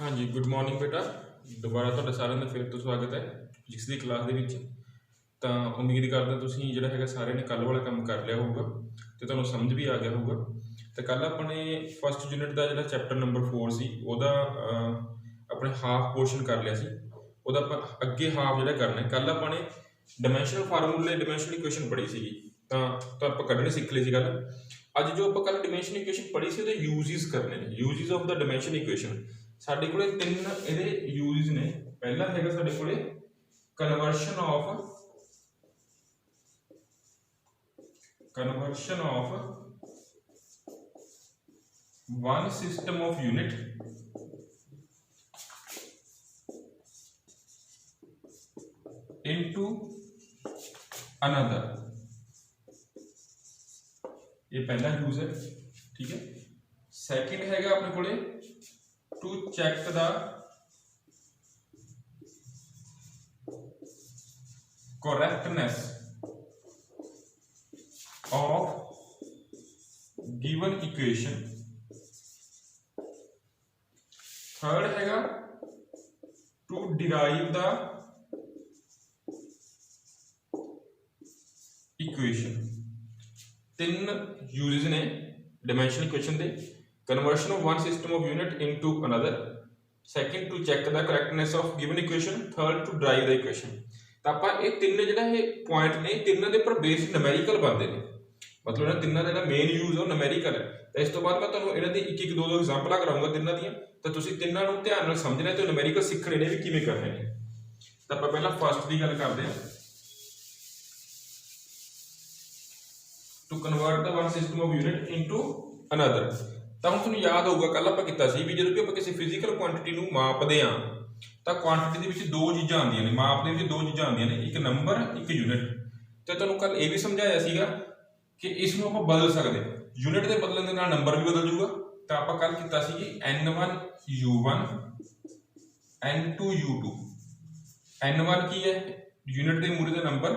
हाँ जी, good morning बेटा। ਦੁਬਾਰਾ ਤੁਹਾਡਾ ਸਾਰਿਆਂ ਦਾ ਫਿਰ ਤੋਂ ਸਵਾਗਤ ਹੈ ਫਿਜ਼ਿਕਸ ਦੀ ਕਲਾਸ ਦੇ ਵਿੱਚ। ਤਾਂ ਉਮੀਦ ਕਰਦਾ ਤੁਸੀਂ ਜਿਹੜਾ ਹੈਗਾ ਸਾਰਿਆਂ ਨੇ ਕੱਲ੍ਹ ਵਾਲਾ ਕੰਮ ਕਰ ਲਿਆ ਹੋਊਗਾ ਤੇ ਤੁਹਾਨੂੰ ਸਮਝ ਵੀ ਆ ਗਿਆ ਹੋਊਗਾ। ਤੇ ਕੱਲ੍ਹ ਆਪਣੇ ਫਸਟ ਯੂਨਿਟ ਦਾ ਜਿਹੜਾ ਚੈਪਟਰ ਨੰਬਰ 4 ਸੀ ਉਹਦਾ ਆਪਣੇ ਹਾਫ ਪੋਰਸ਼ਨ ਕਰ ਲਿਆ ਸੀ। ਉਹਦਾ ਆਪਾਂ ਅੱਗੇ ਹਾਫ ਜਿਹੜਾ ਕਰਨਾ ਕੱਲ੍ਹ ਆਪਾਂ ਨੇ ਡਾਇਮੈਂਸ਼ਨਲ ਫਾਰਮੂਲੇ ਡਾਇਮੈਂਸ਼ਨਲ ਇਕੁਏਸ਼ਨ ਪੜ੍ਹੀ ਸੀਗੀ ਤਾਂ ਆਪਾਂ ਕੱਢਣੇ ਸਿੱਖ ਲਈ ਸੀ ਗੱਲ। ਅੱਜ ਜੋ ਆਪਾਂ ਕੱਲ੍ਹ ਡਾਇਮੈਂਸ਼ਨਲ ਇਕੁਏਸ਼ਨ ਪੜ੍ਹੀ ਸੀ ਉਹਦੇ ਯੂਜ਼ਸ ਕਰਨੇ ਨੇ, uses of the dimensional equation. ਸਾਡੇ ਕੋਲੇ ਤਿੰਨ ਇਹਦੇ ਯੂਜ਼ਸ ਨੇ। ਪਹਿਲਾ ਹੈਗਾ ਸਾਡੇ ਕੋਲੇ conversion of one system of unit into another। ये पहला यूज है, ठीक है। सेकंड हैगा अपने कोले to check the correctness of given equation। Third हैगा टू डिराइव द इक्वेशन। तीन यूजेस ने डायमेंशनल इक्वेशन दे। Conversion of one system of unit into another, second to check the correctness of given equation, third to derive the equation. ਤਾਂ ਆਪਾਂ ਇਹ ਤਿੰਨ ਜਿਹੜਾ ਇਹ ਪੁਆਇੰਟ ਨੇ ਤਿੰਨਾਂ ਦੇ ਉੱਪਰ ਬੇਸ ਨਿਊਮੈਰੀਕਲ ਬਣਦੇ ਨੇ, ਮਤਲਬ ਇਹਨਾਂ ਤਿੰਨਾਂ ਦਾ ਜਿਹੜਾ ਮੇਨ ਯੂਜ਼ ਉਹ ਨਿਊਮੈਰੀਕਲ ਹੈ। ਤਾਂ ਇਸ ਤੋਂ ਬਾਅਦ ਮੈਂ ਤੁਹਾਨੂੰ ਇਹਨਾਂ ਦੀ ਇੱਕ ਇੱਕ ਦੋ ਐਗਜ਼ਾਮਪਲਾਂ ਕਰਾਉਂਗਾ ਤਿੰਨਾਂ ਦੀਆਂ, ਤਾਂ ਤੁਸੀਂ ਤਿੰਨਾਂ ਨੂੰ ਧਿਆਨ ਨਾਲ ਸਮਝਣਾ ਤੇ ਨਿਊਮੈਰੀਕਲ ਸਿੱਖਣੇ ਨੇ ਵੀ ਕਿਵੇਂ ਕਰਨੇ ਨੇ। ਤਾਂ ਆਪਾਂ ਪਹਿਲਾਂ ਫਸਟ ਦੀ ਗੱਲ ਕਰਦੇ ਹਾਂ, to convert the one system of unit into another. ਤਾਂ ਹੁਣ ਤੁਹਾਨੂੰ ਯਾਦ ਹੋਊਗਾ ਕੱਲ ਆਪਾਂ ਕੀਤਾ ਸੀ ਵੀ ਜਦੋਂ ਵੀ ਆਪਾਂ ਕਿਸੇ ਫਿਜ਼ੀਕਲ ਕੁਆਂਟੀਟੀ ਨੂੰ ਮਾਪਦੇ ਆ ਤਾਂ ਕੁਆਂਟੀਟੀ ਦੇ ਵਿੱਚ ਦੋ ਚੀਜ਼ਾਂ ਆਉਂਦੀਆਂ ਨੇ, ਮਾਪ ਦੇ ਵਿੱਚ ਦੋ ਚੀਜ਼ਾਂ ਆਉਂਦੀਆਂ ਨੇ, ਇੱਕ ਨੰਬਰ ਇੱਕ ਯੂਨਿਟ। ਤੇ ਤੁਹਾਨੂੰ ਕੱਲ ਇਹ ਵੀ ਸਮਝਾਇਆ ਸੀਗਾ ਕਿ ਇਸ ਨੂੰ ਆਪਾਂ ਬਦਲ ਸਕਦੇ, ਯੂਨਿਟ ਦੇ ਬਦਲਣ ਦੇ ਨਾਲ ਨੰਬਰ ਵੀ ਬਦਲ ਜਾਊਗਾ। ਤਾਂ ਆਪਾਂ ਕੱਲ ਕੀਤਾ ਸੀ ਕਿ n1 u1 n2 u2। n1 ਕੀ ਹੈ ਯੂਨਿਟ ਦੇ ਮੂਰੇ ਦਾ ਨੰਬਰ,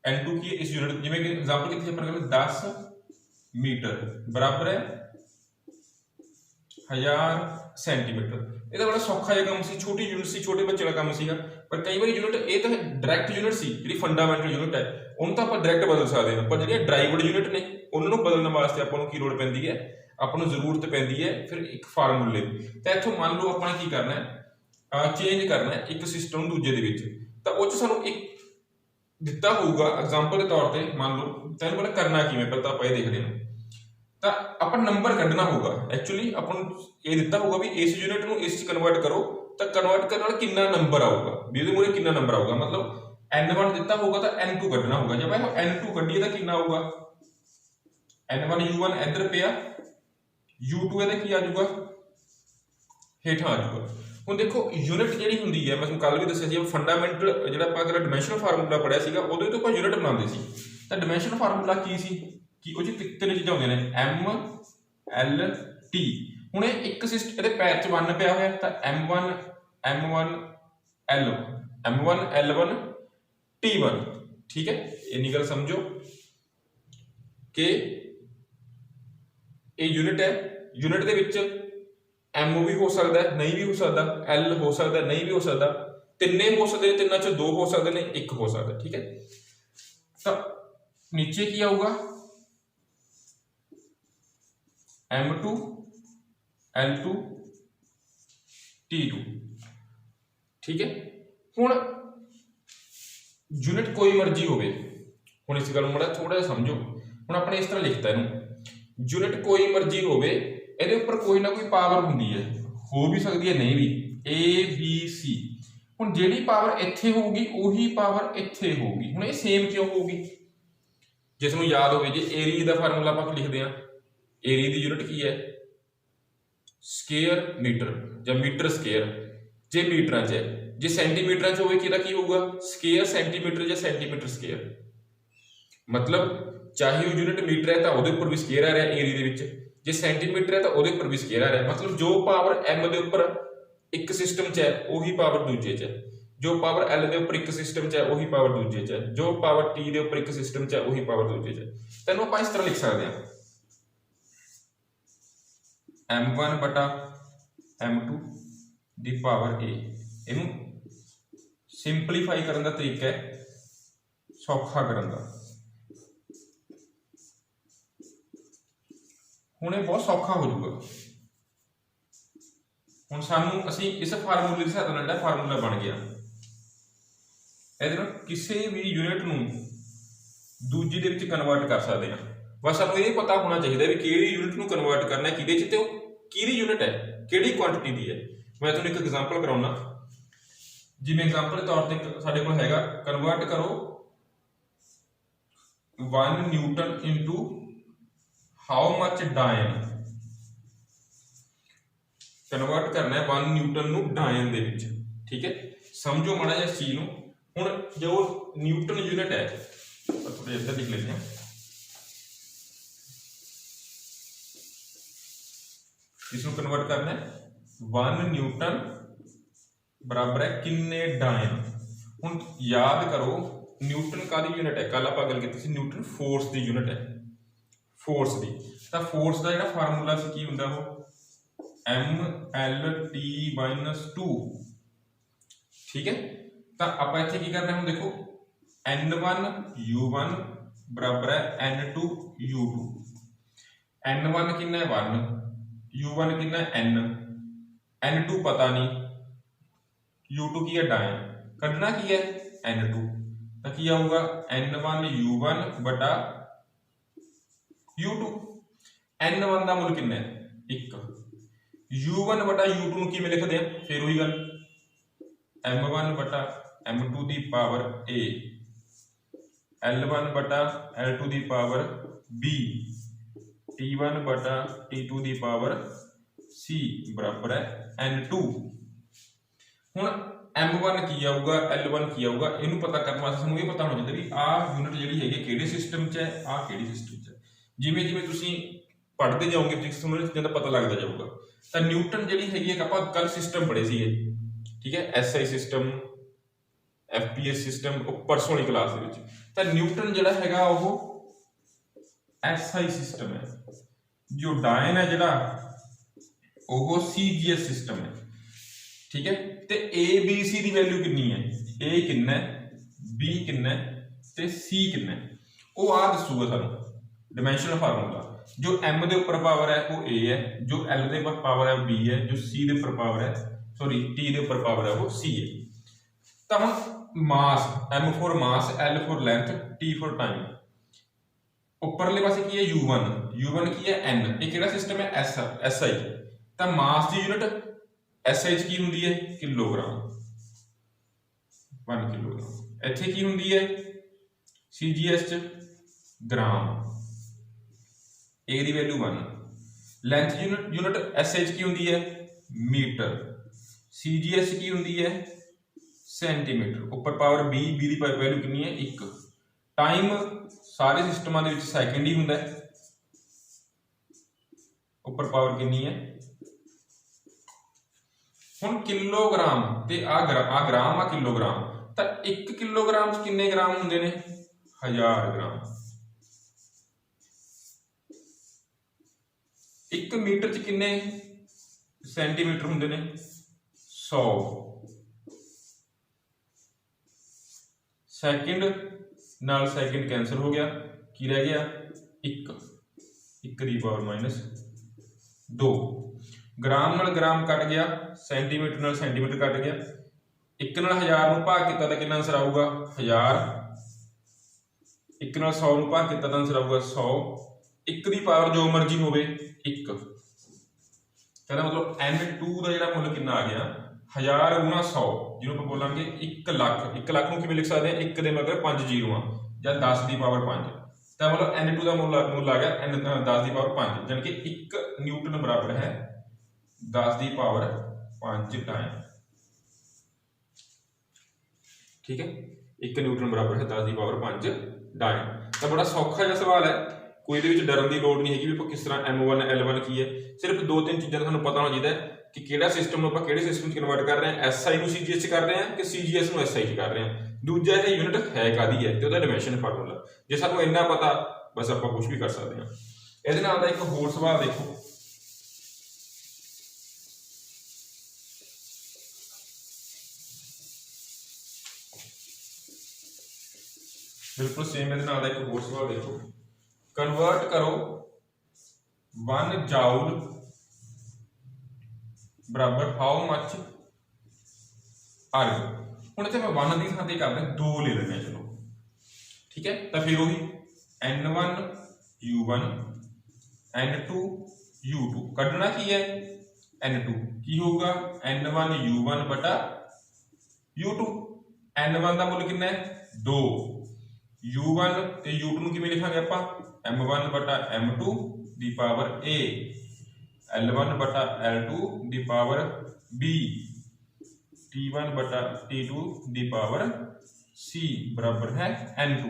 n2 ਕੀ ਹੈ ਇਸ ਯੂਨਿਟ, ਜਿਵੇਂ ਕਿ ਐਗਜ਼ਾਮਪਲ ਕਿੱਥੇ ਆਪਾਂ ਕਹਿੰਦੇ 10 ਮੀਟਰ ਬਰਾਬਰ ਹੈ 1000 ਸੈਂਟੀਮੀਟਰ। ਇਹਦਾ ਬੜਾ ਸੌਖਾ ਜਿਹਾ ਕੰਮ ਸੀ, ਛੋਟੀ ਯੂਨਿਟ ਸੀ, ਛੋਟੇ ਬੱਚੇ ਦਾ ਕੰਮ ਸੀਗਾ। ਪਰ ਕਈ ਵਾਰੀ ਯੂਨਿਟ ਇਹ ਤਾਂ ਡਾਇਰੈਕਟ ਯੂਨਿਟ ਸੀ, ਜਿਹੜੀ ਫੰਡਾਮੈਂਟਲ ਯੂਨਿਟ ਹੈ ਉਹਨੂੰ ਤਾਂ ਆਪਾਂ ਡਾਇਰੈਕਟ ਬਦਲ ਸਕਦੇ ਹਾਂ, ਪਰ ਜਿਹੜੀਆਂ ਡਰਾਈਵਡ ਯੂਨਿਟ ਨੇ ਉਹਨਾਂ ਨੂੰ ਬਦਲਣ ਵਾਸਤੇ ਆਪਾਂ ਨੂੰ ਕੀ ਲੋੜ ਪੈਂਦੀ ਹੈ, ਆਪਾਂ ਨੂੰ ਜ਼ਰੂਰਤ ਪੈਂਦੀ ਹੈ ਫਿਰ ਇੱਕ ਫਾਰਮੂਲੇ ਦੀ। ਤਾਂ ਇੱਥੋਂ ਮੰਨ ਲਓ ਆਪਾਂ ਨੇ ਕੀ ਕਰਨਾ ਹੈ, ਚੇਂਜ ਕਰਨਾ ਹੈ ਇੱਕ ਸਿਸਟਮ ਦੂਜੇ ਦੇ ਵਿੱਚ। ਤਾਂ ਉਹ 'ਚ ਸਾਨੂੰ ਇੱਕ ਦਿੱਤਾ ਹੋਊਗਾ ਐਗਜ਼ਾਮਪਲ ਦੇ ਤੌਰ ਤੇ, ਮੰਨ ਲਓ ਤੈਨੂੰ ਪਹਿਲਾਂ ਕਰਨਾ ਕਿਵੇਂ ਪਹਿਲਾਂ ਆਪਾਂ ਇਹ ਦੇਖਦੇ ਹਾਂ। ਤਾਂ ਆਪਾਂ ਨੰਬਰ ਕੱਢਣਾ ਹੋਊਗਾ। ਐਕਚੁਅਲੀ ਆਪਾਂ ਨੂੰ ਇਹ ਦਿੱਤਾ ਹੋਊਗਾ ਵੀ ਇਸ ਯੂਨਿਟ ਨੂੰ ਇਸ 'ਚ ਕਨਵਰਟ ਕਰੋ, ਤਾਂ ਕਨਵਰਟ ਕਰਨ ਨਾਲ ਕਿੰਨਾ ਨੰਬਰ ਆਊਗਾ, ਵੀ ਇਹਦੇ ਮੂਹਰੇ ਕਿੰਨਾ ਨੰਬਰ ਆਊਗਾ। ਮਤਲਬ n1 ਦਿੱਤਾ ਹੋਊਗਾ ਤਾਂ n2 ਕੱਢਣਾ ਹੋਊਗਾ। ਜੇ ਆਪਾਂ n2 ਕੱਢੀਏ ਤਾਂ ਕਿੰਨਾ ਆਊਗਾ, n1 u1 ਇੱਧਰ ਪਿਆ, u2 ਇਹਦਾ ਕੀ ਆ ਜਾਊਗਾ ਹੇਠਾਂ ਆ ਜਾਊਗਾ। ਹੁਣ ਦੇਖੋ ਯੂਨਿਟ ਜਿਹੜੀ ਹੁੰਦੀ ਹੈ, ਮੈਂ ਤੁਹਾਨੂੰ ਕੱਲ ਵੀ ਦੱਸਿਆ ਸੀ ਫੰਡਾਮੈਂਟਲ ਜਿਹੜਾ ਆਪਾਂ ਅਗਰ ਡਾਇਮੈਂਸ਼ਨਲ ਫਾਰਮੂਲਾ ਪੜਿਆ ਸੀਗਾ ਉਹਦੇ ਤੋਂ ਆਪਾਂ ਯੂਨਿਟ ਬਣਾਉਂਦੇ ਸੀ। ਤਾਂ ਡਾਇਮੈਂਸ਼ਨਲ ਫਾਰਮੂਲਾ ਕੀ ਸੀ ਕਿ ਉਹ 'ਚ ਤਿੰਨ ਚੀਜ਼ਾਂ ਹੁੰਦੀਆਂ ਨੇ, m l t। ਹੁਣ ਇਹ ਇੱਕ ਸਿਸਟਮ ਇਹਦੇ ਪੈਰ 'ਚ 1 ਪਿਆ ਹੋਇਆ ਤਾਂ m1 l1 t1, ਠੀਕ ਹੈ। ਇੰਨੀ ਗੱਲ ਸਮਝੋ ਕਿ ਇਹ ਯੂਨਿਟ ਹੈ, ਯੂਨਿਟ ਦੇ ਵਿੱਚ m ਵੀ ਹੋ ਸਕਦਾ ਨਹੀਂ ਵੀ ਹੋ ਸਕਦਾ, l ਹੋ ਸਕਦਾ ਨਹੀਂ ਵੀ ਹੋ ਸਕਦਾ, ਤਿੰਨੇ ਹੋ ਸਕਦੇ, ਤਿੰਨਾਂ 'ਚ ਦੋ ਹੋ ਸਕਦੇ ਨੇ, ਇੱਕ ਹੋ ਸਕਦਾ, ਠੀਕ ਹੈ। ਤਾਂ ਨੀਚੇ ਕੀ ਆਊਗਾ m2 l2 t2, ਠੀਕ ਹੈ। ਹੁਣ ਯੂਨਿਟ ਕੋਈ ਮਰਜ਼ੀ ਹੋਵੇ, ਹੁਣ ਇਸ ਗੱਲ ਨੂੰ ਥੋੜਾ ਜਿਹਾ ਸਮਝੋ। ਹੁਣ ਆਪਣੇ ਇਸ ਤਰ੍ਹਾਂ ਲਿਖਤਾ ਇਹਨੂੰ, ਯੂਨਿਟ ਕੋਈ ਮਰਜ਼ੀ ਹੋਵੇ, ਇਹਦੇ ਉੱਪਰ ਕੋਈ ਨਾ ਕੋਈ ਪਾਵਰ ਹੁੰਦੀ ਹੈ, ਹੋ ਵੀ ਸਕਦੀ ਹੈ ਨਹੀਂ ਵੀ, a b c। ਹੁਣ ਜਿਹੜੀ ਪਾਵਰ ਇੱਥੇ ਹੋਊਗੀ ਉਹੀ ਪਾਵਰ ਇੱਥੇ ਹੋਊਗੀ। ਹੁਣ ਇਹ ਸੇਮ ਕਿਉਂ ਹੋਊਗੀ, ਜਿਸ ਨੂੰ ਯਾਦ ਹੋਵੇ ਜੇ ਏਰੀਆ ਦਾ ਫਾਰਮੂਲਾ ਆਪਾਂ ਲਿਖਦੇ ਹਾਂ, ਏਰੀਆ ਦੀ ਯੂਨਿਟ ਕੀ ਹੈ ਸਕੁਅਰ ਮੀਟਰ ਜਾਂ ਮੀਟਰ ਸਕੁਅਰ, ਜੇ ਮੀਟਰਾਂ 'ਚ ਹੈ। ਜੇ ਸੈਂਟੀਮੀਟਰਾਂ 'ਚ ਹੋਵੇ ਕਿਹਦਾ ਕੀ ਹੋਊਗਾ ਸਕੁਅਰ ਸੈਂਟੀਮੀਟਰ ਜਾਂ ਸੈਂਟੀਮੀਟਰ ਸਕੁਅਰ। ਮਤਲਬ ਚਾਹੇ ਉਹ ਯੂਨਿਟ ਮੀਟਰ ਹੈ ਤਾਂ ਉਹਦੇ ਉੱਪਰ ਵੀ ਸਕੁਅਰ ਆ ਰਿਹਾ ਏਰੀਆ ਦੇ ਵਿੱਚ, ਜੇ ਸੈਂਟੀਮੀਟਰ ਹੈ ਤਾਂ ਉਹਦੇ ਉੱਪਰ ਵੀ ਸਕੁਅਰ ਆ ਰਿਹਾ। ਮਤਲਬ ਜੋ ਪਾਵਰ m ਦੇ ਉੱਪਰ ਇੱਕ ਸਿਸਟਮ 'ਚ ਹੈ ਉਹੀ ਪਾਵਰ ਦੂਜੇ 'ਚ ਹੈ, जो पावर L ਦੇ ਉੱਪਰ ਇੱਕ ਸਿਸਟਮ 'ਚ ਹੈ ਉਹੀ ਪਾਵਰ ਦੂਜੇ 'ਚ ਹੈ, ਜੋ ਪਾਵਰ T ਦੇ ਉੱਪਰ ਇੱਕ ਸਿਸਟਮ 'ਚ ਹੈ ਉਹੀ ਪਾਵਰ ਦੂਜੇ 'ਚ ਹੈ। ਤੈਨੂੰ ਆਪਾਂ ਇਸ ਤਰ੍ਹਾਂ ਲਿਖ ਸਕਦੇ ਹਾਂ m1 ਬਟਾ m2 the power a। ਇਹਨੂੰ ਸਿੰਪਲੀਫਾਈ ਕਰਨ ਦਾ ਤਰੀਕਾ ਹੈ ਸੌਖਾ ਕਰਨ ਦਾ। ਹੁਣ ਇਹ ਬਹੁਤ ਸੌਖਾ ਹੋ ਜਾਊਗਾ। ਹੁਣ ਸਾਨੂੰ ਅਸੀਂ ਇਸ ਫਾਰਮੂਲੇ ਦੀ ਸਹਾਇਤਾ ਨਾਲ ਜਿਹੜਾ ਫਾਰਮੂਲਾ ਬਣ ਗਿਆ, ਇਹਦੇ ਨਾਲ ਕਿਸੇ ਵੀ ਯੂਨਿਟ ਨੂੰ ਦੂਜੀ ਦੇ ਵਿੱਚ ਕਨਵਰਟ ਕਰ ਸਕਦੇ ਹਾਂ। ਬਸ ਸਾਨੂੰ ਇਹ ਪਤਾ ਹੋਣਾ ਚਾਹੀਦਾ ਵੀ ਕਿਹੜੀ ਯੂਨਿਟ ਨੂੰ ਕਨਵਰਟ ਕਰਨਾ ਹੈ ਕਿਹਦੇ 'ਚ, ਤੇ ਉਹ ਕਿਹੜੀ ਯੂਨਿਟ ਹੈ, ਕਿਹੜੀ ਕੁਆਂਟਿਟੀ ਦੀ ਹੈ। ਮੈਂ ਤੁਹਾਨੂੰ ਇੱਕ ਐਗਜ਼ਾਮਪਲ ਕਰਾਉਣਾ। ਜਿਵੇਂ ਐਗਜ਼ਾਮਪਲ ਦੇ ਤੌਰ ਤੇ ਸਾਡੇ ਕੋਲ ਹੈਗਾ, ਕਨਵਰਟ ਕਰੋ 1 Newton into how much Diane. Convert ਕਰਨਾ ਹੈ 1 ਨਿਊਟਨ ਨੂੰ ਡਾਇਨ ਦੇ ਵਿੱਚ। ਠੀਕ ਹੈ, ਸਮਝੋ ਮਾੜਾ ਜਿਹਾ ਇਸ ਚੀਜ਼ ਨੂੰ। ਹੁਣ ਜੋ ਨਿਊਟਨ ਯੂਨਿਟ ਹੈ, ਥੋੜਾ ਇੱਧਰ ਲਿਖ ਲੈਂਦੇ ਹਾਂ। ਇਸ ਨੂੰ ਕਨਵਰਟ ਕਰਨਾ ਹੈ 1 ਨਿਊਟਨ ਬਰਾਬਰ ਹੈ ਕਿੰਨੇ ਡਾਇਨ। ਹੁਣ ਯਾਦ ਕਰੋ ਨਿਊਟਨ ਕਾਹਦੀ ਯੂਨਿਟ ਹੈ, ਕੱਲ ਆਪਾਂ ਗੱਲ ਕੀਤੀ ਸੀ ਨਿਊਟਨ ਫੋਰਸ ਦੀ ਯੂਨਿਟ ਹੈ, ਫੋਰਸ ਦੀ। ਤਾਂ ਫੋਰਸ ਦਾ ਜਿਹੜਾ ਫਾਰਮੂਲਾ ਸੀ ਕੀ ਹੁੰਦਾ, ਉਹ mLT-2। ਠੀਕ ਹੈ, ਤਾਂ ਆਪਾਂ ਇੱਥੇ ਕੀ ਕਰਨਾ, ਹੁਣ ਦੇਖੋ n1 u1 ਬਰਾਬਰ ਹੈ n2 u2। n1 ਕਿੰਨਾ ਹੈ 1, u1 ਕਿੰਨਾ ਹੈ n, n2 ਪਤਾ ਨਹੀਂ, u2 ਕੀ ਹੈ ਡਾਇਨ, ਕੱਢਣਾ ਕੀ ਹੈ n2। ਤਾਂ ਕੀ ਆਊਗਾ n1 u1 ਬਟਾ u2। n1 ਦਾ ਮੁੱਲ ਕਿੰਨਾ ਹੈ 1, u1 ਬਟਾ u2 ਨੂੰ ਕਿਵੇਂ ਲਿਖਦੇ ਆ, ਫਿਰ ਉਹੀ ਗੱਲ m1 ਬਟਾ m2 the power a, l1 ਬਟਾ l2 the power b, t1 ਬਟਾ t2 the power c ਬਰਾਬਰ ਹੈ n2। ਹੁਣ m1 ਕੀ ਆਊਗਾ, l1 ਕੀ ਆਊਗਾ, ਇਹਨੂੰ ਪਤਾ ਕਰਨ ਵਾਸਤੇ ਸਾਨੂੰ ਇਹ ਪਤਾ ਹੋਣਾ ਚਾਹੀਦਾ ਵੀ ਆਹ ਯੂਨਿਟ ਜਿਹੜੀ ਹੈਗੀ ਕਿਹੜੇ ਸਿਸਟਮ 'ਚ ਹੈ, ਆਹ ਕਿਹੜੀ ਸਿਸਟਮ 'ਚ ਹੈ। ਜਿਵੇਂ ਜਿਵੇਂ ਤੁਸੀਂ ਪੜ੍ਹਦੇ ਜਾਓਗੇ ਫਿਜ਼ਿਕਸ ਨੂੰ ਚੀਜ਼ਾਂ ਦਾ ਪਤਾ ਲੱਗਦਾ ਜਾਊਗਾ। ਤਾਂ ਨਿਊਟਨ ਜਿਹੜੀ ਹੈਗੀ ਹੈ, ਆਪਾਂ ਕੱਲ ਸਿਸਟਮ ਪੜ੍ਹੇ ਸੀਗੇ। ਠੀਕ ਹੈ, SI ਸਿਸਟਮ, FPS ਸਿਸਟਮ, ਉਹ ਪਰਸੋਂ ਵਾਲੀ ਕਲਾਸ ਦੇ ਵਿੱਚ। ਤਾਂ ਨਿਊਟਨ ਜਿਹੜਾ ਹੈਗਾ ਉਹ SI ਸਿਸਟਮ ਹੈ, ਜੋ ਡਾਇਨ ਹੈ ਜਿਹੜਾ ਉਹ CGS ਸਿਸਟਮ ਹੈ। ਠੀਕ ਹੈ, ਤੇ ABC ਦੀ ਵੈਲਿਊ ਕਿੰਨੀ ਹੈ, A ਕਿੰਨਾ ਹੈ, B ਕਿੰਨਾ ਹੈ ਤੇ C ਕਿੰਨਾ ਹੈ, ਉਹ ਆ ਦੱਸੂਗਾ ਸਾਨੂੰ ਡਾਇਮੈਂਸ਼ਨਲ ਫਾਰਮੂਲਾ। ਜੋ m ਦੇ ਉੱਪਰ ਪਾਵਰ ਹੈ ਉਹ a ਹੈ, ਜੋ l ਦੇ ਉੱਪਰ ਪਾਵਰ ਹੈ ਉਹ b ਹੈ, ਜੋ c ਦੇ ਉੱਪਰ ਪਾਵਰ ਹੈ t ਦੇ ਉੱਪਰ ਪਾਵਰ ਹੈ ਉਹ c ਹੈ। ਤਾਂ ਹੁਣ ਮਾਸ, m for mass, l for length, t for time. ਉੱਪਰਲੇ ਪਾਸੇ ਕੀ ਹੈ u1 ਕੀ ਹੈ n, ਇਹ ਕਿਹੜਾ ਸਿਸਟਮ ਹੈ SI। ਤਾਂ ਮਾਸ ਦੀ ਯੂਨਿਟ SI ਚ ਕੀ ਹੁੰਦੀ ਹੈ ਕਿਲੋਗ੍ਰਾਮ, 1 ਕਿਲੋਗ੍ਰਾਮ। ਇੱਥੇ ਕੀ ਹੁੰਦੀ ਹੈ CGS ਚ gram, A the value 1। Length unit SI ਚ ਕੀ ਹੁੰਦੀ ਹੈ ਮੀਟਰ, CGS ਕੀ ਹੁੰਦੀ ਹੈ ਸੈਂਟੀਮੀਟਰ। ਉੱਪਰ ਪਾਵਰ b ਦੀ ਵੈਲਿਊ ਕਿੰਨੀ ਹੈ 1। ਟਾਈਮ ਸਾਰੇ ਸਿਸਟਮਾਂ ਦੇ ਵਿੱਚ ਸੈਕਿੰਡ ਹੀ ਹੁੰਦਾ ਹੈ, ਉੱਪਰ ਪਾਵਰ ਕਿੰਨੀ ਹੈ। ਹੁਣ ਕਿਲੋਗ੍ਰਾਮ ਤੇ ਆ ਗ੍ਰਾਮ ਆ ਕਿਲੋਗ੍ਰਾਮ, ਤਾਂ 1 ਕਿਲੋਗ੍ਰਾਮ ਚ ਕਿੰਨੇ ਗ੍ਰਾਮ ਹੁੰਦੇ ਨੇ 1000 ਗ੍ਰਾਮ। 1 ਮੀਟਰ ਚ ਕਿੰਨੇ ਸੈਂਟੀਮੀਟਰ ਹੁੰਦੇ ਨੇ 100। ਸੈਕਿੰਡ ਨਾਲ ਸੈਕਿੰਡ ਕੈਂਸਲ ਹੋ ਗਿਆ, ਕੀ ਰਹਿ ਗਿਆ 1 ਦੀ ਪਾਵਰ -2। ਗ੍ਰਾਮ ਨਾਲ ਗ੍ਰਾਮ ਕੱਟ ਗਿਆ, ਸੈਂਟੀਮੀਟਰ ਨਾਲ ਸੈਂਟੀਮੀਟਰ ਕੱਟ ਗਿਆ। 1 ਨਾਲ 1000 ਨੂੰ ਭਾਗ ਕੀਤਾ ਤਾਂ ਕਿੰਨਾ ਆਂਸਰ ਆਊਗਾ 1000। 1 ਨਾਲ 100 ਨੂੰ ਭਾਗ ਕੀਤਾ ਤਾਂ ਆਂਸਰ ਆਊਗਾ 100। 1 ਦੀ ਪਾਵਰ ਜੋ ਮਰਜ਼ੀ ਹੋਵੇ 1। ਕਹਿੰਦਾ ਮਤਲਬ n2 ਦਾ ਜਿਹੜਾ ਮੁੱਲ ਕਿੰਨਾ ਆ ਗਿਆ 1000 ਗੁਣਾ 100, ਜਿਹਨੂੰ ਆਪਾਂ ਬੋਲਾਂਗੇ 1 ਲੱਖ। 1 ਲੱਖ ਨੂੰ ਕਿਵੇਂ ਲਿਖ ਸਕਦੇ ਹਾਂ, 1 ਦੇ ਮਗਰ 5 ਜ਼ੀਰੋਆਂ ਜਾਂ 10 ਦੀ ਪਾਵਰ 5। ਤਾਂ ਮਤਲਬ n2 ਦਾ ਮੁੱਲ ਆ ਗਿਆ 10 ਦੀ ਪਾਵਰ 5, ਜਾਣੀ ਕਿ 1 ਨਿਊਟਨ ਬਰਾਬਰ ਹੈ 10 ਦੀ ਪਾਵਰ 5 ਟਾਈਮ। ਠੀਕ ਹੈ, 1 ਨਿਊਟਨ ਬਰਾਬਰ ਹੈ 10 ਦੀ ਪਾਵਰ 5 ਡਾਇਨ। ਤਾਂ ਬੜਾ ਸੌਖਾ ਜਿਹਾ ਸਵਾਲ ਹੈ, ਕੋਈ ਇਹਦੇ ਵਿੱਚ ਡਰਨ ਦੀ ਲੋੜ ਨਹੀਂ ਹੈਗੀ ਵੀ ਆਪਾਂ ਕਿਸ ਤਰ੍ਹਾਂ m1 l1 ਕੀ ਹੈ। ਸਿਰਫ 2-3 ਚੀਜ਼ਾਂ ਦਾ ਤੁਹਾਨੂੰ ਪਤਾ ਹੋਣਾ ਚਾਹੀਦਾ ਹੈ ਕਿ ਕਿਹੜਾ ਸਿਸਟਮ ਨੂੰ ਆਪਾਂ ਕਿਹੜੇ ਸਿਸਟਮ 'ਚ ਕਨਵਰਟ ਕਰ ਰਹੇ ਹਾਂ, SI ਨੂੰ CGS 'ਚ ਕਰ ਰਹੇ ਹਾਂ ਕਿ CGS ਨੂੰ SI 'ਚ ਕਰ ਰਹੇ ਹਾਂ। ਦੂਜਾ ਇਹ ਯੂਨਿਟ ਹੈ ਕਾਹਦੀ ਹੈ ਤੇ ਉਹਦਾ ਡਾਇਮੈਂਸ਼ਨ ਫਾਰਮੂਲਾ। ਜੇ ਸਾਨੂੰ ਇੰਨਾ ਪਤਾ ਬਸ ਆਪਾਂ ਕੁਝ ਵੀ ਕਰ ਸਕਦੇ ਹਾਂ। ਇਹਦੇ ਨਾਲ ਦਾ ਇੱਕ ਹੋਰ ਸਵਾਲ ਦੇਖੋ, बिल्कुल सेम ਇਹਦੇ ਨਾਲ ਦਾ ਇੱਕ ਹੋਰ ਸਵਾਲ देखो, कन्वर्ट करो 1 जूल बराबर हाउ मच अर्ग। ਹੁਣ ਇੱਥੇ मैं 1 ਦੀ ਥਾਂ ਤੇ ਕਰਦਾ 2 ले लेने, चलो ठीक है। तो फिर वही N1 U1 N2 U2 ਕੱਢਣਾ ਕੀ है N2 की होगा N1 U1 बटा U2। N1 का मुल कितना है 2, U1 ते U2 ਨੂੰ ਕਿਵੇਂ ਲਿਖਾਂਗੇ ਆਪਾਂ M1 बटा M2 the power A, L1 बटा L2 ਦੀ ਪਾਵਰ B, T1 बटा T2 ਦੀ ਪਾਵਰ C बराबर है N2।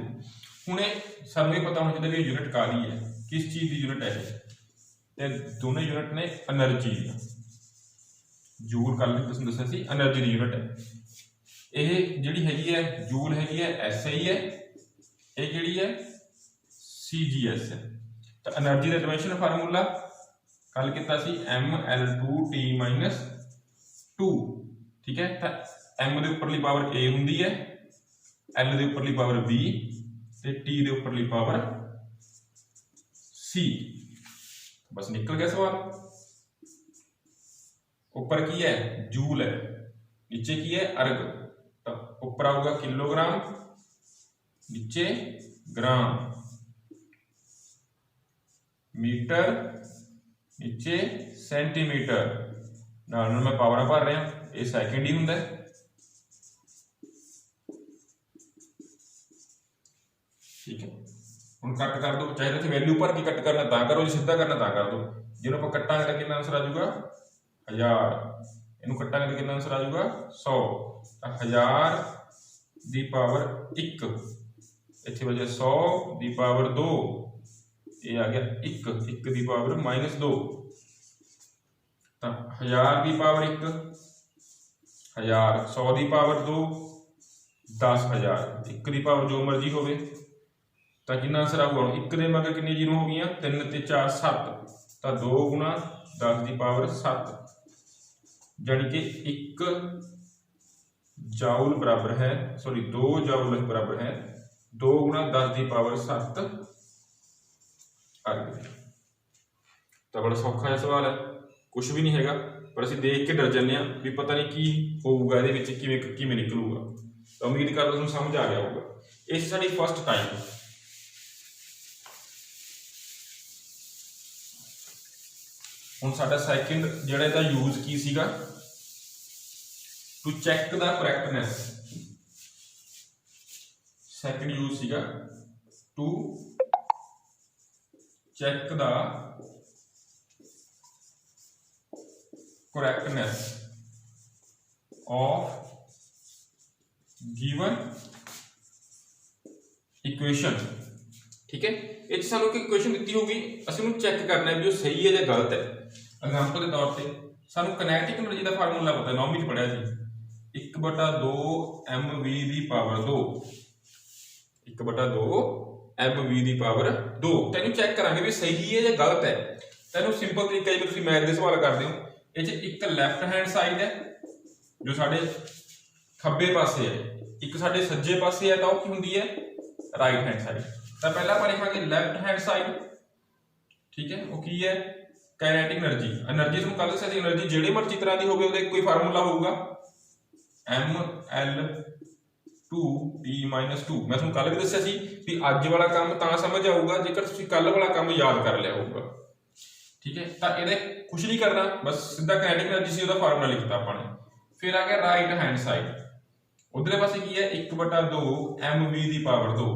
ਹੁਣ ਇਹ ਸਾਨੂੰ ਇਹ ਪਤਾ ਹੋਣਾ ਚਾਹੀਦਾ ਵੀ यूनिट ਕਾਹਦੀ ਹੈ, किस चीज़ की यूनिट है ਤੇ ਦੋਨੇ यूनिट ने एनर्जी दी। जूल कल तुम दसा सी एनर्जी की यूनिट है। ये जी हैगी है जूल हैगी है SI है, ये जी है CGS है। तो एनर्जी का डायमेंशन फार्मूला कल किया ML2T -2, ठीक है। तो M के उपरली पावर A होंगी है, L के उपरली पावर B ते T के उपरली पावर C। बस निकल गया सवाल। ऊपर की है जूल है, नीचे की है अर्ग। तो ऊपर आऊगा किलोग्राम, नीचे ग्राम, मीटर, नीचे सेंटीमीटर, नाल मैं पावर भर रहा, ये सैकेंड ही होंगे। ठीक है, हम कट कर दो, चाहे तो वैल्यू भर के कट करना ता करो, जो सीधा करना ता कर दो। जो आप कटांगे तो कितना आंसर आ जाऊगा 1000, इनू कटांगे तो कितना आंसर आ जाऊगा 100। 1000 दी पावर 1, इत्थे बचे 100 दी पावर 2, ये आ गया 1 दी पावर -2। तो 1000 the power 1 1000, 100 the power 2 10000, 1 the power जो मर्जी होवे। तो कितना आंसर आऊगा 1 दे मगर कितनी जीरो हो गई 3 ते 4 7, तो 2 गुणा 10 दी पावर 7, यानी कि 1 जूल बराबर है, सॉरी 2 जूल बराबर है 2 गुणा 10 दी पावर 7 अर्ग। तो बड़ा सौखा जिहा सवाल है, कुछ भी नहीं हैगा, पर असीं देख के डर जाने भी पता नहीं की होऊगा इहदे विच, किवें निकलूगा। तो उम्मीद करदा तुहानूं समझ आ गया होगा। ये साडी फर्स्ट टाइम। हुण साडा सैकेंड जिहड़ा इहदा यूज की सीगा, to check the correctness. Second use सीगा to check the correctness of given equation. ठीक है, ये सानू एक इक्वेशन दी होगी, असं उन्हें चैक करना है भी वो सही है या गलत है। एग्जाम्पल के तौर पर सानू कनैटिक एनर्जी का फार्मूला पता, 9वीं पढ़िया जी, 1/2 mv the power 2, 1/2 mv the power 2। तेन चैक करांगे भी सही है या गलत है। तेन सिंपल तरीका जिवें तुसीं मैथ दे सवाल करते हो, ये एक लैफ्ट हैंड साइड है जो साडे खब्बे पासे है, एक साडे सज्जे पासे है, तो की हुंदी है राइट हैंड साइड। तो पहला आप लिखांगे लैफ्ट हैंड साइड, ठीक है, वो की है काइनेटिक एनर्जी। एनर्जी तुहानूं कल दस्सिया सी, एनर्जी जिहड़ी मर्जी तरह की होवे उहदा कोई फार्मूला होऊगा ML2T -2। मैं तुहानूं कल भी दस्सिया सी भी अज वाला काम तां समझ आऊगा जेकर तुसीं कल वाला काम याद कर लिया होगा। ठीक है, तो ये कुछ नहीं करना, बस सीधा काइनेटिक एनर्जी से उसका फार्मूला लिखता अपने। फिर आ गया राइट हैंड साइड, उधरले पासे की है 1/2 mv दी पावर 2।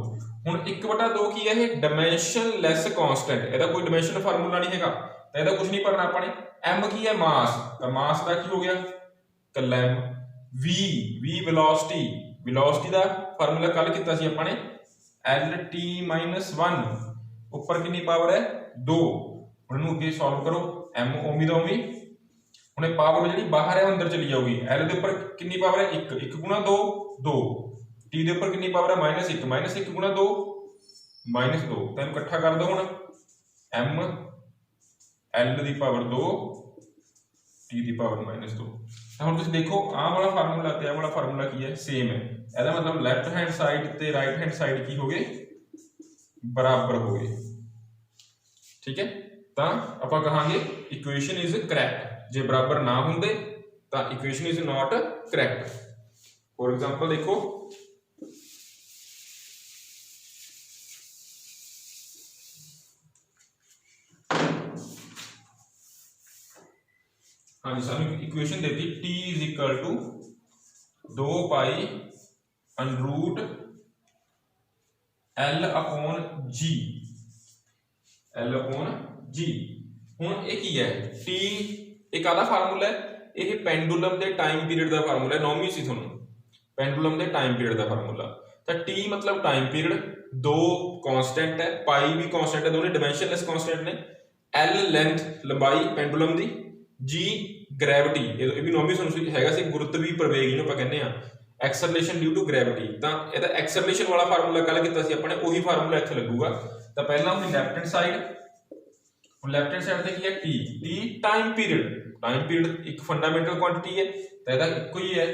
हुण 1/2 की है डायमेंशनलैस कांस्टेंट, ਇਹਦਾ कोई डायमेंशन फार्मूला नहीं हैगा, तो ਇਹਦਾ कुछ नहीं पढ़ना अपने। m की है मास, तो मास का की हो गया कला m। v वेलोसिटी, वेलोसिटी का फार्मूला कल किया सी अपने lt -1, ऊपर कितनी पावर है 2। उन्होंने अगे सॉल्व करो, m ओमी दा ओमी, हुणे पावर जी बाहर है अंदर चली जाऊगी। l के ऊपर कितनी पावर है 1, 1 गुणा 2 2, t के ऊपर कितनी पावर है -1, -1 गुणा 2 -2। तो इकट्ठा कर दो हुण m l की पावर 2 t की पावर -2। ਤਾਂ ਹੁਣ ਤੁਸੀਂ ਦੇਖੋ ਆਹ ਵਾਲਾ ਫਾਰਮੂਲਾ ਤੇ ਆਹ ਵਾਲਾ ਫਾਰਮੂਲਾ ਕੀ ਹੈ, ਸੇਮ ਹੈ। ਇਹਦਾ ਮਤਲਬ ਲੈਫਟ ਹੈਂਡ ਸਾਈਡ ਤੇ ਰਾਈਟ ਹੈਂਡ ਸਾਈਡ ਕੀ ਹੋ ਗਏ, ਬਰਾਬਰ ਹੋ ਗਏ। ਠੀਕ ਹੈ, ਤਾਂ ਆਪਾਂ ਕਹਾਂਗੇ ਇਕੁਏਸ਼ਨ ਇਜ਼ ਕਰੈਕਟ। ਜੇ ਬਰਾਬਰ ਨਾ ਹੁੰਦੇ ਤਾਂ equation is not correct. For example ਦੇਖੋ, हाँ जी, सानू इक्वेशन देती t is equal to 2 pi √l upon g, l upon g। हुण ये की है, t एक आधा फार्मूला है, ये पेंडुलम के टाइम पीरियड का फार्मूला है, नौवीं सी थोनों पेंडुलम के टाइम पीरियड का फार्मूला। तो t मतलब टाइम पीरियड, 2 कांस्टेंट है, पाई भी कांस्टेंट है, दोनों डिमेंशनलैस कांस्टेंट ने, l लेंथ लंबाई पेंडुलम की, g ग्रैविटी, ये भी नौवीं सुन हैगा सी गुरुत्वी प्रवेग जिहनूं आपां कहंदे आ, एक्सेलरेशन ड्यू टू ग्रैविटी। तो इहदा एक्सेलरेशन वाला फार्मूला कल कीता सी अपने, उही फार्मूला इत्थे लगूगा। तो पहला अपनी left hand side, left hand side ते की है t टाइम पीरियड एक फंडामेंटल क्वांटिटी है, तो इहदा इक्को ही है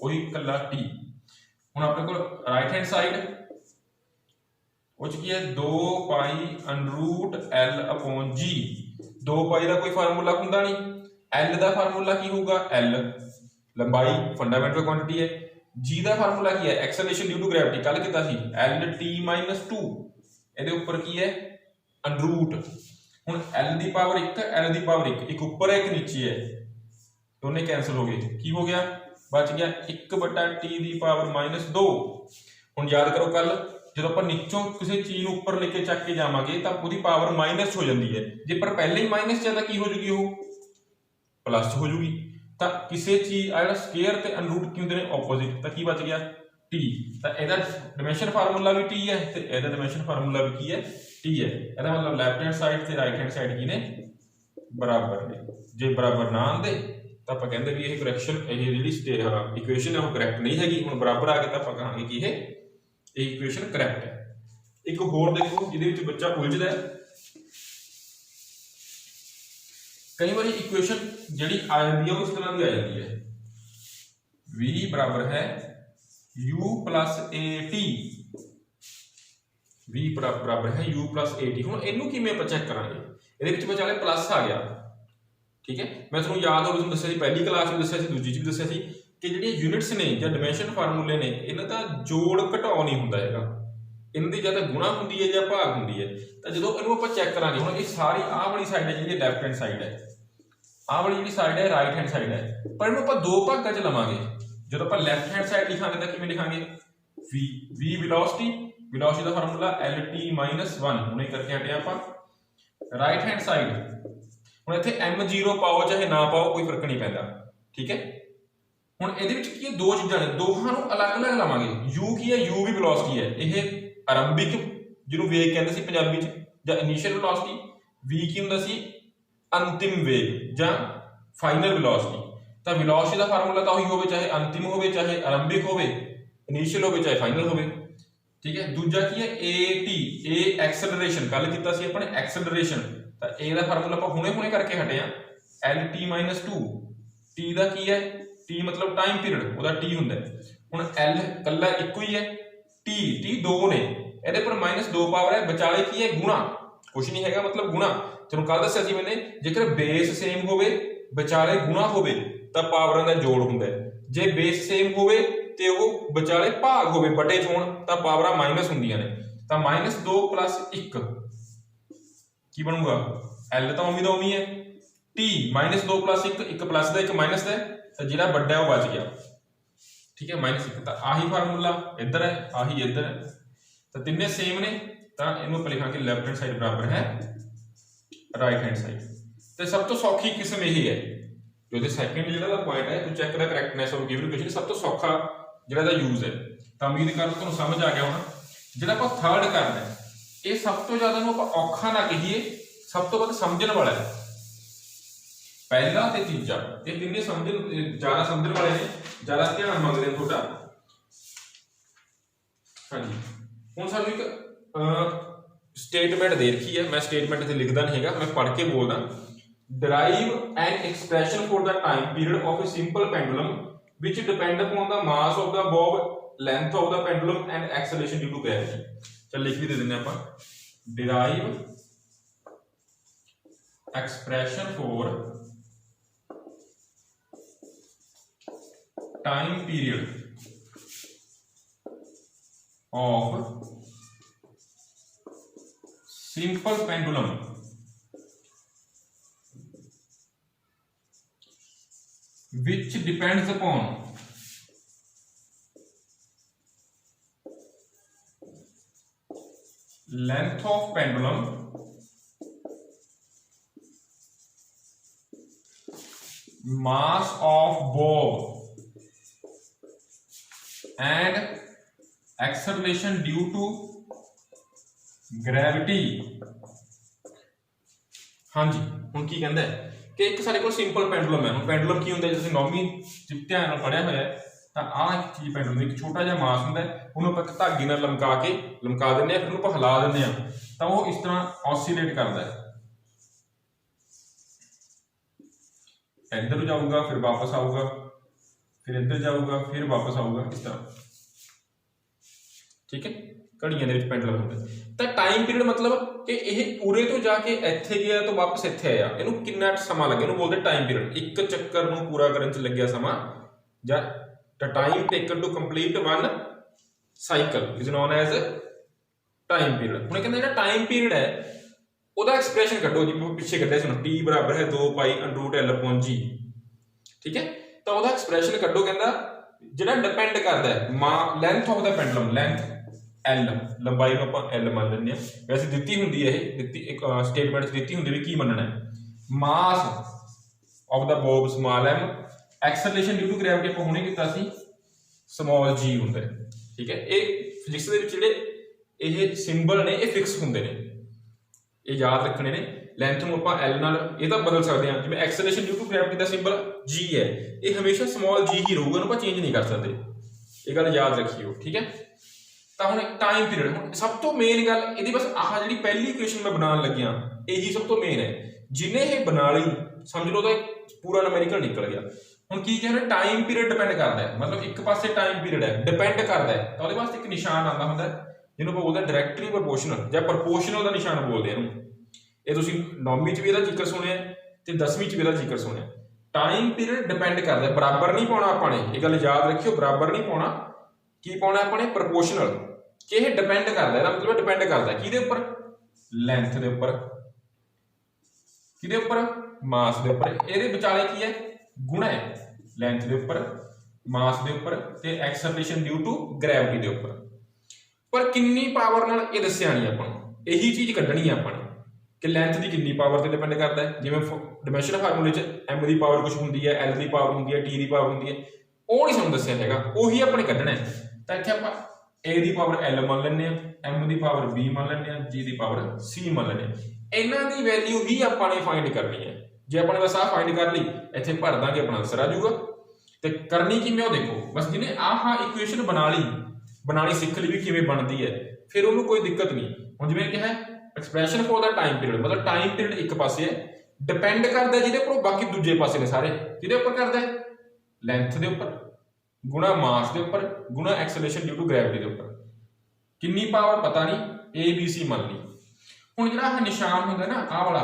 वही कल्ला t। हुण अपने कोल राइट हैंड साइड वो की है 2 पाई √l अपॉन g। 2 पाई का कोई फार्मूला हुंदा नहीं, l का फार्मूला की होगा, l लंबाई फंडामेंटल क्वांटिटी है, g का फार्मूला की है एक्सेलरेशन ड्यू टू ग्रेविटी, कल किता सी lt-2, ਇਹਦੇ ਉੱਪਰ ਕੀ ਹੈ √। ਹੁਣ l ਦੀ ਪਾਵਰ 1 l ਦੀ ਪਾਵਰ 1, ਇੱਕ ਉੱਪਰ ਹੈ ਇੱਕ ਨੀਚੇ ਹੈ, ਦੋਨੇ ਕੈਨਸਲ ਹੋ ਗਏ, ਕੀ ਹੋ ਗਿਆ ਬਚ ਗਿਆ 1/t ਦੀ ਪਾਵਰ -2। ਹੁਣ ਯਾਦ ਕਰੋ ਕੱਲ ਜਦੋਂ ਆਪਾਂ ਨੀਚੋਂ ਕਿਸੇ ਚੀਜ਼ ਨੂੰ ਉੱਪਰ ਲੈ ਕੇ ਚੱਕ ਕੇ ਜਾਵਾਂਗੇ ਤਾਂ ਉਹਦੀ ਪਾਵਰ ਮਾਈਨਸ ਹੋ ਜਾਂਦੀ ਹੈ, ਜੇ ਪਰ ਪਹਿਲੇ ਹੀ ਮਾਈਨਸ ਚ ਤਾਂ ਕੀ ਹੋ ਜੂਗੀ, ਉਹ प्लस हो जूगी। तो किसी चीज आ स्केयर ते √, की होंगे ने ओपोजिट, तो की बच गया t। तो यदा डिमेंशन फार्मूला भी t है, तो यदा डिमेंशन फार्मूला भी की है t है। यदा मतलब लैफ्ट हैंड साइड ते राइट हैंड साइड की ने बराबर ने, जे बराबर ना आंदे तो आप कहते भी ये करैक्शन, ये जी इक्वेशन है वो करैक्ट नहीं हैगी। हुण बराबर आ गए तो आप कहांगे कि ये इक्वेशन करैक्ट है। एक होर देखो जिहदे बच्चा उलझदा है, कई बार इक्वेशन जिहड़ी आ जाती है वो इस तरह की आ जाती है, v बराबर है u प्लस at, v बराबर है u प्लस at। हुण इहनूं किवें आपां चैक करांगे, इहदे विच विचाले प्लस आ गया, ठीक है। मैं तुहानूं याद हो तुहानूं दस्सिया सी पहली क्लास में दस्सिया सी, दूजी च भी दस्सिया सी कि जिहड़ियां यूनिट्स ने जां डिमेंशन फार्मूले ने, इन्हां दा जोड़ घटाओ नहीं हुंदा हैगा, इन्हां दी जां तां गुणा हुंदी है जां भाग हुंदी है। तो जदों इहनूं आपां चैक करांगे, हुण ये सारी आह वाली साइड है जिहड़ी लैफ्ट हैंड साइड है, आह वाली जिहड़ी साइड है राइट हैंड साइड है, पर इहनूं आपां दो भागां च लवांगे। जदों आपां लैफ्ट हैंड साइड लिखांगे तां किवें लिखांगे, v वेलोसिटी, वेलोसिटी दा फार्मूला lt-1, हुणे करके हटे आपां। राइट हैंड साइड हुण इत्थे m0 पाओ चाहे ना पाओ कोई फर्क नहीं पैंदा, ठीक है। हुण इहदे विच की दो चीज़ां ने, दोहां नूं अलग-अलग लवांगे। u की है, u भी वेलोसिटी है, यह आरंभिक जिहनूं वेग कहंदे सी पंजाबी च जां इनिशियल वेलोसिटी, v की हुंदा सी अंतिम वेग जां फाइनल वेलोसिटी। तो वेलोसिटी का फार्मूला तो वही होवे, चाहे अंतिम होवे चाहे आरंभिक होवे, इनिशियल होवे चाहे फाइनल होवे, ठीक है। दूजा की है at, ए एक्सेलरेशन, कल कीता सी अपने एक्सेलरेशन, तो ए दा फार्मूला ਆਪਾਂ ਹੁਣੇ करके हटे आ lt-2। t ਦਾ ਕੀ है, t मतलब टाइम पीरियड, ਉਹਦਾ t ਹੁੰਦਾ है। ਹੁਣ l ਕੱਲਾ ਇੱਕੋ ਹੀ है, t दो ने, ਇਹਦੇ पर -2 पावर है, ਵਿਚਾਲੇ ਕੀ है गुणा, कुछ नहीं हैगा मतलब गुणा। ਤੁਹਾਨੂੰ ਕੱਲ ਦੱਸਿਆ ਸੀ मैंने, जेकर बेस सेम होवे ਵਿਚਾਲੇ गुणा होवे ਤਾਂ ਪਾਵਰਾਂ ਦਾ ਜੋੜ ਹੁੰਦਾ ਹੈ, ਜੇ बेस सेम होवे ਤੇ ਉਹ ਵਿਚਾਲੇ ਭਾਗ ਹੋਵੇ ਬਟੇ ਚ ਹੋਣ ਤਾਂ ਪਾਵਰਾਂ ਮਾਈਨਸ ਹੁੰਦੀਆਂ ਨੇ। ਤਾਂ -2 + 1 ਕੀ ਬਣੂਗਾ, l ਤਾਂ ਉਮੀ ਦਾ ਉਮੀ ਹੈ, t -2 + 1, ਇੱਕ ਪਲੱਸ ਦਾ ਇੱਕ ਮਾਈਨਸ ਦਾ, ਤਾਂ ਜਿਹੜਾ ਵੱਡਾ ਉਹ ਬਚ ਗਿਆ, ठीक है। -1 ਤਾਂ ਆਹੀ ਫਾਰਮੂਲਾ ਇੱਧਰ ਹੈ, ਆਹੀ ਇੱਧਰ ਹੈ, ਤਾਂ ਤਿੰਨੇ ਸੇਮ ਨੇ। ਤਾਂ ਇਹਨੂੰ ਆਪਾਂ ਲਿਖਾਂਗੇ ਲੈਫਟ हैंड साइड बराबर है राइट हैंड साइड। तो सब तो सौखी किस्म यही है, जो सैकेंड जो पॉइंट है to check the correctness of given equation, सब तो सौखा जो यूज है। तो उम्मीद कर तुहानूं समझ आ गया होना। जो आप थर्ड करना है, ये सब तो ज्यादा आप औखा ना कहिए, सब तो वध समझण वाला है। पहला ते तीजा ये तिन्ने ज्यादा समझण वाले ने, ज्यादा ध्यान मंगदे ने तुहाडा। हाँ जी, हुण सानूं एक स्टेटमेंट दे रखी है, मैं स्टेटमेंट इत्थे लिखदा नहीं हैगा, मैं पढ़ के बोलदा। derive an expression for the time period of a simple pendulum which depend upon the mass of the bob, length of the pendulum and acceleration due to gravity। चल लिख भी दे देंगे ਆਪਾਂ derive expression for time period of simple pendulum which depends upon length of pendulum, mass of bob and acceleration due to gravity। हाँ जी ਹੁਣ ਕੀ ਕਹਿੰਦਾ ਹੈ ਕਿ ਇੱਕ ਸਾਡੇ ਕੋਲ ਸਿੰਪਲ ਪੈਂਡੂਲਮ ਹੈ। ਹੁਣ ਪੈਂਡੂਲਮ ਕੀ ਹੁੰਦਾ, ਜੇ ਤੁਸੀਂ ਨੌਵੀਂ ਧਿਆਨ ਨਾਲ ਪੜਿਆ ਹੋਇਆ ਹੈ ਤਾਂ ਆਹ ਇੱਕ ਚੀਜ਼ ਪੈਂਡੂਲਮ ਇੱਕ ਛੋਟਾ ਜਿਹਾ ਮਾਸ ਹੁੰਦਾ ਹੈ, ਉਹਨੂੰ ਆਪਾਂ ਇੱਕ ਧਾਗੇ ਨਾਲ ਲਮਕਾ ਦਿੰਦੇ ਆ, ਫਿਰ ਉਹਨੂੰ ਆਪਾਂ ਹਿਲਾ ਦਿੰਦੇ ਆ ਤਾਂ ਉਹ ਇਸ ਤਰ੍ਹਾਂ ਔਸੀਲੇਟ ਕਰਦਾ ਹੈ, ਇੱਧਰ ਨੂੰ ਜਾਊਗਾ ਫਿਰ ਵਾਪਸ ਆਊਗਾ, ਫਿਰ ਇੱਧਰ ਜਾਊਗਾ ਫਿਰ ਵਾਪਸ ਆਊਗਾ, ਇਸ ਤਰ੍ਹਾਂ। ਠੀਕ ਹੈ, ਘੜੀਆਂ ਦੇ ਵਿੱਚ ਪੈਂਡੂਲਮ ਹੁੰਦਾ। ਤਾਂ ਟਾਈਮ ਪੀਰੀਅਡ ਮਤਲਬ ਕਿ ਇਹ ਉਰੇ ਤੋਂ ਜਾ ਕੇ ਇੱਥੇ ਗਿਆ ਤੋਂ ਵਾਪਸ ਇੱਥੇ ਆਇਆ, ਇਹਨੂੰ ਕਿੰਨਾ ਸਮਾਂ ਲੱਗਿਆ, ਇਹਨੂੰ ਬੋਲਦੇ ਟਾਈਮ ਪੀਰੀਅਡ। ਇੱਕ ਚੱਕਰ ਨੂੰ ਪੂਰਾ ਕਰਨ 'ਚ ਲੱਗਿਆ ਸਮਾਂ ਜਾਂ the time taken to complete one cycle is known as time period। ਹੁਣ ਕਹਿੰਦਾ ਜਿਹੜਾ ਟਾਈਮ ਪੀਰੀਅਡ ਹੈ ਉਹਦਾ ਐਕਸਪ੍ਰੈਸ਼ਨ ਕੱਢੋ, ਜਿਵੇਂ ਪਿੱਛੇ ਕੱਢਿਆ ਸੀ, t ਬਰਾਬਰ ਹੈ 2π√L/g। ਠੀਕ ਹੈ, ਤਾਂ ਉਹਦਾ ਐਕਸਪ੍ਰੈਸ਼ਨ ਕੱਢੋ। ਕਹਿੰਦਾ ਜਿਹੜਾ ਡਿਪੈਂਡ ਕਰਦਾ ਹੈ length of the pendulum, length L, ਲੰਬਾਈ ਨੂੰ ਆਪਾਂ L ਮੰਨ ਲੈਂਦੇ ਹਾਂ, ਵੈਸੇ ਦਿੱਤੀ ਹੁੰਦੀ ਹੈ ਇਹ, ਦਿੱਤੀ ਇੱਕ ਸਟੇਟਮੈਂਟ 'ਚ ਦਿੱਤੀ ਹੁੰਦੀ ਵੀ ਕੀ ਮੰਨਣਾ ਹੈ। Mass of the bob small m, acceleration due to gravity ਆਪਾਂ ਹੁਣੇ ਕੀਤਾ ਸੀ ਸਮਾਲ g ਹੁੰਦਾ ਹੈ। ਠੀਕ ਹੈ, ਇਹ ਫਿਜ਼ਿਕਸ ਦੇ ਵਿੱਚ ਜਿਹੜੇ ਇਹ ਸਿੰਬਲ ਨੇ ਇਹ ਫਿਕਸ ਹੁੰਦੇ ਨੇ, ਇਹ ਯਾਦ ਰੱਖਣੇ ਨੇ। ਲੈਂਥ ਨੂੰ ਆਪਾਂ L ਨਾਲ ਇਹ ਤਾਂ ਬਦਲ ਸਕਦੇ ਹਾਂ, ਜਿਵੇਂ ਐਕਸਲਰੇਸ਼ਨ ਡਿਊ ਟੂ ਗ੍ਰੈਵਿਟੀ ਦਾ ਸਿੰਬਲ g ਹੈ, ਇਹ ਹਮੇਸ਼ਾ ਸਮਾਲ g ਹੀ ਰਹੂਗਾ, ਉਹਨੂੰ ਆਪਾਂ ਚੇਂਜ ਨਹੀਂ ਕਰ ਸਕਦੇ, ਇਹ ਗੱਲ ਯਾਦ ਰੱਖਿਓ। ਠੀਕ ਹੈ, ਤਾਂ ਹੁਣ ਟਾਈਮ ਪੀਰੀਅਡ, ਹੁਣ ਸਭ ਤੋਂ ਮੇਨ ਗੱਲ ਇਹਦੀ ਬਸ ਆਹ ਜਿਹੜੀ ਪਹਿਲੀ ਇਕੁਏਸ਼ਨ ਮੈਂ ਬਣਾਉਣ ਲੱਗਿਆ ਇਹੀ ਸਭ ਤੋਂ ਮੇਨ ਹੈ। ਜਿਹਨੇ ਇਹ ਬਣਾ ਲਈ ਸਮਝ ਲਓ ਤਾਂ ਪੂਰਾ ਨੂਮੈਰੀਕਲ ਨਿਕਲ ਗਿਆ। ਹੁਣ ਕੀ ਕਹਿੰਦੇ, ਟਾਈਮ ਪੀਰੀਅਡ ਡਿਪੈਂਡ ਕਰਦਾ ਹੈ, ਮਤਲਬ ਇੱਕ ਪਾਸੇ ਟਾਈਮ ਪੀਰੀਅਡ ਹੈ ਡਿਪੈਂਡ ਕਰਦਾ ਹੈ ਤਾਂ ਉਹਦੇ ਵਾਸਤੇ ਇੱਕ ਨਿਸ਼ਾਨ ਆਉਂਦਾ ਹੁੰਦਾ ਜਿਹਨੂੰ ਆਪਾਂ ਬੋਲਦੇ ਡਾਇਰੈਕਟਲੀ ਪ੍ਰੋਪੋਰਸ਼ਨਲ ਜਾਂ ਪ੍ਰੋਪੋਰਸ਼ਨਲ ਦਾ ਨਿਸ਼ਾਨ ਬੋਲਦੇ ਇਹਨੂੰ। ਇਹ ਤੁਸੀਂ 9ਵੀਂ 'ਚ ਵੀ ਇਹਦਾ ਜ਼ਿਕਰ ਸੁਣਿਆ ਤੇ 10ਵੀਂ 'ਚ ਵੀ ਇਹਦਾ ਜ਼ਿਕਰ ਸੁਣਿਆ। ਟਾਈਮ ਪੀਰੀਅਡ ਡਿਪੈਂਡ ਕਰਦਾ, ਬਰਾਬਰ ਨਹੀਂ ਪਾਉਣਾ ਆਪਾਂ ਨੇ, ਇਹ ਗੱਲ ਯਾਦ ਰੱਖਿਓ, ਬਰਾਬਰ ਨਹੀਂ ਪਾਉਣਾ। ਕੀ ਪਾਉਣਾ ਆਪਾਂ ਨੇ, ਪ੍ਰੋਪੋਰਸ਼ਨਲ, ਕਿ ਇਹ ਡਿਪੈਂਡ ਕਰਦਾ, ਇਹਦਾ ਮਤਲਬ ਡਿਪੈਂਡ ਕਰਦਾ ਕਿਹਦੇ ਉੱਪਰ, ਲੈਂਥ ਦੇ ਉੱਪਰ, ਕਿਹਦੇ ਉੱਪਰ, ਮਾਸ ਦੇ ਉੱਪਰ। ਇਹਦੇ ਵਿਚਾਲੇ ਕੀ ਹੈ, ਗੁਣਾ ਹੈ, ਲੈਂਥ ਦੇ ਉੱਪਰ, ਮਾਸ ਦੇ ਉੱਪਰ ਤੇ ਐਕਸਲਰੇਸ਼ਨ ਡਿਊ ਟੂ ਗ੍ਰੈਵਿਟੀ ਦੇ ਉੱਪਰ। ਪਰ ਕਿੰਨੀ ਪਾਵਰ ਨਾਲ ਇਹ ਦੱਸਿਆ ਨਹੀਂ ਆਪਾਂ ਨੂੰ, ਇਹੀ ਚੀਜ਼ ਕੱਢਣੀ ਹੈ ਆਪਾਂ ਨੇ ਕਿ ਲੈਂਥ ਦੀ ਕਿੰਨੀ ਪਾਵਰ ਤੇ ਡਿਪੈਂਡ ਕਰਦਾ ਹੈ। ਜਿਵੇਂ ਡਾਇਮੈਂਸ਼ਨ ਫਾਰਮੂਲੇ 'ਚ m ਦੀ ਪਾਵਰ ਕੁਝ ਹੁੰਦੀ ਹੈ, l ਦੀ ਪਾਵਰ ਹੁੰਦੀ ਹੈ, t ਦੀ ਪਾਵਰ ਹੁੰਦੀ ਹੈ, ਉਹ ਨਹੀਂ ਸਾਨੂੰ ਦੱਸਿਆ ਹੈਗਾ, ਉਹੀ ਆਪਣੇ ਕੱਢਣਾ ਹੈ। ਤਾਂ ਇੱਥੇ ਆਪਾਂ a ਦੀ ਪਾਵਰ l ਮੰਨ ਲੈਂਦੇ ਹਾਂ, m ਦੀ ਪਾਵਰ b ਮੰਨ ਲੈਂਦੇ ਹਾਂ, g ਦੀ ਪਾਵਰ c ਮੰਨ ਲੈਂਦੇ ਹਾਂ। ਇਹਨਾਂ ਦੀ ਵੈਲਿਊ ਹੀ ਆਪਾਂ ਨੇ ਫਾਈਂਡ ਕਰਨੀ ਹੈ। ਜੇ ਆਪਾਂ ਨੇ ਬਸ ਆਹ ਫਾਈਂਡ ਕਰ ਲਈ, ਇੱਥੇ ਭਰ ਦਾਂਗੇ, ਆਪਣਾ ਆਨਸਰ ਆ ਜਾਊਗਾ। ਤੇ ਕਰਨੀ ਕਿਵੇਂ ਉਹ ਦੇਖੋ, ਬਸ ਜਿਹਨੇ ਆਹ ਇਕੁਏਸ਼ਨ ਬਣਾਣੀ ਸਿੱਖ ਲਈ ਵੀ ਕਿਵੇਂ ਬਣਦੀ ਹੈ, ਫਿਰ ਉਹਨੂੰ ਕੋਈ ਦਿੱਕਤ ਨਹੀਂ। ਹੁਣ ਜਿਵੇਂ ਕਿਹਾ expression for the time period, ਮਤਲਬ ਟਾਈਮ ਪੀਰੀਅਡ ਇੱਕ ਪਾਸੇ ਹੈ, ਡਿਪੈਂਡ ਕਰਦਾ ਜਿਹਦੇ ਉੱਪਰ, ਬਾਕੀ ਦੂਜੇ ਪਾਸੇ ਨੇ ਸਾਰੇ ਜਿਹਦੇ ਉੱਪਰ ਕਰਦਾ ਹੈ, ਲੈਂਥ ਦੇ ਉੱਪਰ ਗੁਣਾ ਮਾਸ ਦੇ ਉੱਪਰ ਗੁਣਾ ਐਕਸਲਰੇਸ਼ਨ ਡਿਊ ਟੂ ਗ੍ਰੈਵਿਟੀ ਦੇ ਉੱਪਰ। ਕਿੰਨੀ ਪਾਵਰ ਪਤਾ ਨਹੀਂ, A B C ਮੰਨ ਲਈ। ਹੁਣ ਜਿਹੜਾ ਆਹ ਨਿਸ਼ਾਨ ਹੁੰਦਾ ਨਾ ਆਹ ਵਾਲਾ,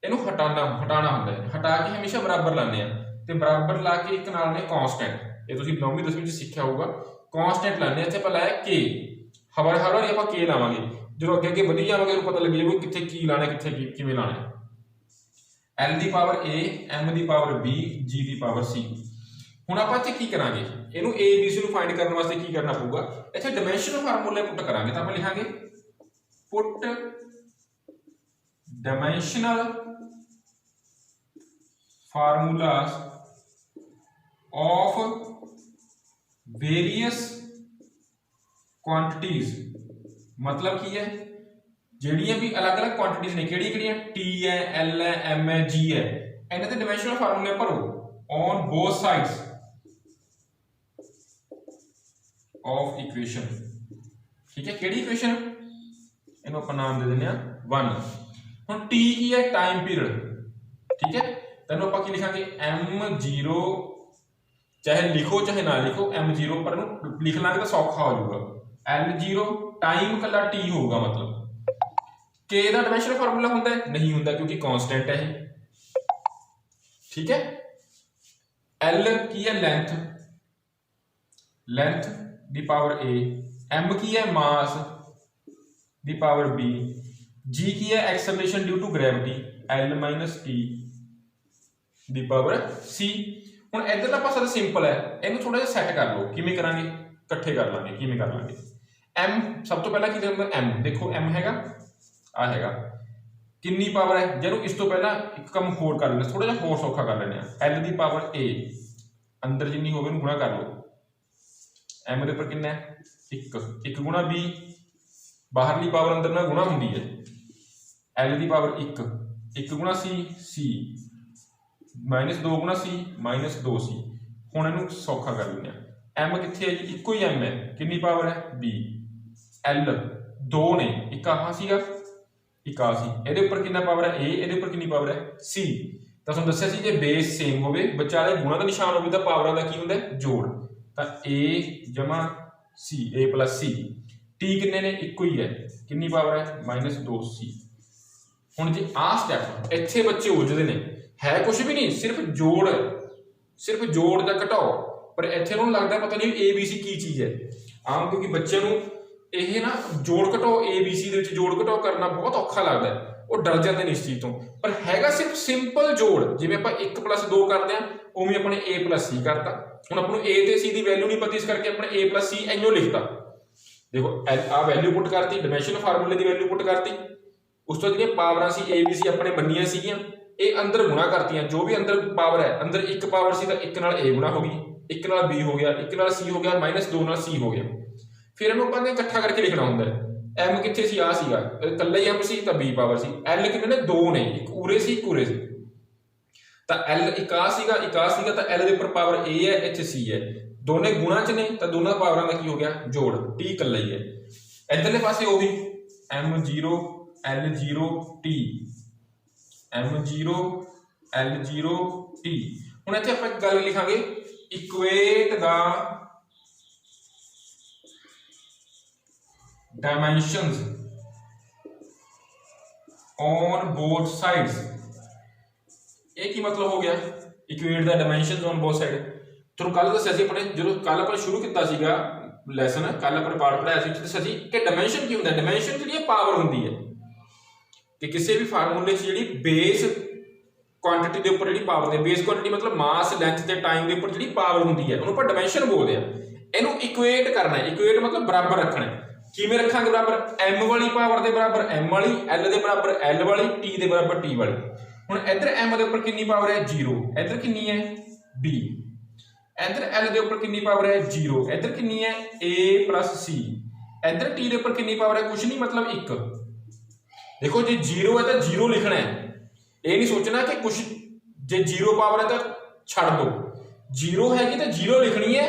ਇਹਨੂੰ ਹਟਾਉਣਾ ਹੁੰਦਾ ਹੈ, ਹਟਾ ਕੇ ਹਮੇਸ਼ਾ ਬਰਾਬਰ ਲਾਉਂਦੇ ਆ, ਤੇ ਬਰਾਬਰ ਲਾ ਕੇ ਇੱਕ ਨਾਲ ਨੇ ਕਾਂਸਟੈਂਟ, ਇਹ ਤੁਸੀਂ 9ਵੀਂ 10ਵੀਂ 'ਚ ਸਿੱਖਿਆ ਹੋਊਗਾ, ਕਾਂਸਟੈਂਟ ਲਾਉਂਦੇ ਆ। ਇੱਥੇ ਆਪਾਂ ਲਾਇਆ K, ਹਰ ਵਾਰੀ ਆਪਾਂ K ਲਾਵਾਂਗੇ, ਜਦੋਂ ਅੱਗੇ ਵਧੀ ਜਾਵਾਂਗੇ ਉਹਨੂੰ ਪਤਾ ਲੱਗ ਜਾਊਗਾ ਕਿੱਥੇ ਕੀ ਲਾਣਾ, ਕਿੱਥੇ ਕਿਵੇਂ ਲਾਣਾ। L the power A, M the power B, G the power C। ਹੁਣ ਆਪਾਂ ਇੱਥੇ ਕੀ ਕਰਾਂਗੇ, ਇਹਨੂੰ A B C ਨੂੰ ਫਾਈਂਡ ਕਰਨ ਵਾਸਤੇ ਕੀ ਕਰਨਾ ਪਊਗਾ, ਇੱਥੇ ਡਾਇਮੈਂਸ਼ਨਲ ਫਾਰਮੂਲੇ ਪੁੱਟ ਕਰਾਂਗੇ। ਤਾਂ ਆਪਾਂ ਲਿਖਾਂਗੇ ਪੁੱਟ dimensional formulas of various quantities। मतलब ਕੀ ਹੈ, ਜਿਹੜੀਆਂ ਵੀ ਅਲੱਗ-ਅਲੱਗ ਕੁਆਂਟੀਟੀਜ਼ ਨੇ, ਕਿਹੜੀਆਂ T ਹੈ, L ਹੈ, M ਹੈ, G ਹੈ, ਇਹਨਾਂ ਦੇ ਡਾਇਮੈਂਸ਼ਨਲ ਫਾਰਮੂਲੇ ਭਰੋ on both sides of equation। ਠੀਕ ਹੈ, ਕਿਹੜੀ ਇਕੁਏਸ਼ਨ, ਇਹਨੂੰ ਆਪਾਂ ਨਾਮ ਦੇ ਦਿੰਦੇ ਆ 1। ਹੁਣ T ਕੀ ਹੈ, ਟਾਈਮ ਪੀਰੀਅਡ, ठीक है। तैनूं आपां की लिखांगे M0, चाहे लिखो चाहे ना लिखो M0, पर लिख लांगे तो सौखा हो जाऊगा। L0 टाइम कला T होगा, मतलब K का डायमेंशन फार्मूला होंदा है नहीं होंदा, क्योंकि कांस्टेंट है, ठीक है। L की है लेंथ, लेंथ दी पावर A, M की है मास दी पावर B, G की है acceleration due to gravity L - T दी पावर C। हुण इधरला पासा तो सिंपल है, इहनूं थोड़ा जिहा सैट कर लो, किवें करांगे, इकट्ठे कर लांगे, किवें कर लांगे। M सब तो पहला की देंगे M, देखो M हैगा, आ हैगा, कितनी पावर है, जरूर इस तो पहला एक कम होर कर लेना, थोड़ा जिहा होर सौखा कर लेने, L दी पावर A अंदर जिन्नी होवे उहनूं गुणा कर लो, M दे उपर कितना है 1 गुणा B, बाहरली पावर अंदर ना गुणा हुंदी है, L दी पावर 1 गुणा C -2 गुणा C -2C। हुण इहनूं सौखा कर लैंदे आ, M कित्थे है जी, इक्को ही M है, कितनी पावर है B, L 2 ने, एक आह सीगा एक आ सी, इहदे उपर कितना पावर है A, इहदे उपर कितनी पावर है C। तां तुहानूं दस्सिया सी जे बेस सेम होवे, विचाले गुणा दा निशान होवे तां पावरां दा की हुंदा है जोड़, तां A जमा C, A + C, T कितने ने, इक्को ही है, कितनी पावर है -2C। हुण जी आ स्टैप इत्थे बच्चे उलझदे ने, है कुछ भी नहीं, सिर्फ जोड़ या घटाओ, पर इत्थे उन्होंने लगता पता नहीं ABC की चीज़ है आम, क्योंकि बच्चे ये ना जोड़ घटाओ ABC दे विच जोड़ घटाओ करना बहुत औखा लगता है, वो डर जाते हैं इस चीज़ तो, पर हैगा सिर्फ सिंपल जोड़, जिवें आपां 1 + 2 करते हैं उवें अपने A + C करता। हुण आपां नूं A ते C की वैल्यू नहीं पता, इस करके अपने A + C इं लिखता, देखो आ वैल्यू पुट करती, डायमेंशन फार्मूले की वैल्यू पुट करती, उस तो जिहड़ियां पावरां सी ABC अपने मन्नियां सीगियां, ये अंदर गुणा करती, जो भी अंदर पावर है, अंदर 1 पावर सी तो 1 नाल A गुणा हो गई, 1 नाल B हो गया, 1 नाल C हो गया, -2 नाल C हो गया। फिर इहनूं आपां ने इकट्ठा करके लिखना हुंदा है, M कित्थे सी, आ सीगा, कल्ला ही M सी तां B पावर सी, L कितने ने 2 ने, एक उरे सी एक उरे सी, तां L एक आ सीगा तां L दे उपर पावर A है, इत्थे C है, दोने गुणा च ने तां दोनों पावरां दा की हो गया जोड़, T कल्ला ही है। इधरले पासे ओही M0 L0 T, M0 L0 T। हुण इत्थे आपां एक गल लिखांगे, equate the dimensions on both sides. ये की मतलब हो गया, equate the dimensions on both side. तुहानूं कल दस्सिया सी अपने, जो कल आपां शुरू कीता सीगा लैसन, कल आपां पार्ट पढ़ाया सी, दस्सिया सी कि डायमेंशन की हुंदा, डायमेंशन जिहड़ी पावर हुंदी है कि किसी भी फार्मूले च जिहड़ी बेस क्वांटिटी के उपर जिहड़ी पावर है, बेस क्वांटिटी मतलब मास लेंथ ते टाइम के उपर जिहड़ी पावर हुंदी है उहनूं आपां डायमेंशन बोलदे आ। इहनूं इक्वेट करना है, इक्वेट मतलब बराबर रखना है, किवें रखांगे बराबर, M वाली पावर के बराबर M वाली, L के बराबर L वाली, T के बराबर T वाली। हुण इधर M के उपर कितनी पावर है 0, इधर कितनी है B, इधर L के उपर कितनी पावर है 0, इधर कितनी है A + C, इधर T के उपर कितनी पावर है कुछ नहीं मतलब 1। देखो जे 0 है तो 0 लिखना है, ये नहीं सोचना कि कुछ जे 0 पावर है तो छड़ दो, 0 है तो 0 लिखनी है,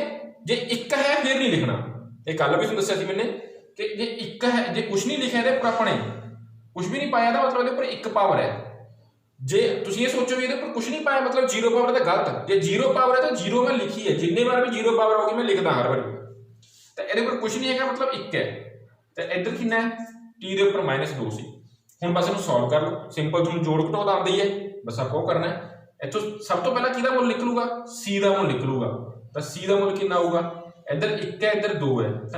जे 1 है फिर नहीं लिखना। ये कल भी दस्सिया सी मैंने कि जे 1 है, जे कुछ नहीं लिखा तो अपने कुछ भी नहीं पाया, मतलब ये पर 1 पावर है। जे तुसीं ये सोचो भी ये पर कुछ नहीं पाया मतलब 0 पावर तो गलत, जे 0 पावर है तो 0 मैं लिखी है, जिन्ने बार भी 0 पावर होगी मैं लिखदा हर बार, तो ये पर कुछ नहीं है मतलब 1 है, तो इधर कितना है T के उपर -2 सी। हुण बस इहनूं सॉल्व कर लो, सिंपल तुहानूं जोड़ घटाओ तां आंदा ही है, बस आपको करना है। इत्थों सब तो पहला किहदा मुल निकलूगा, C का मुल निकलूगा, तो C का मुल कितना आऊगा, इधर 1 है इधर 2 है, तो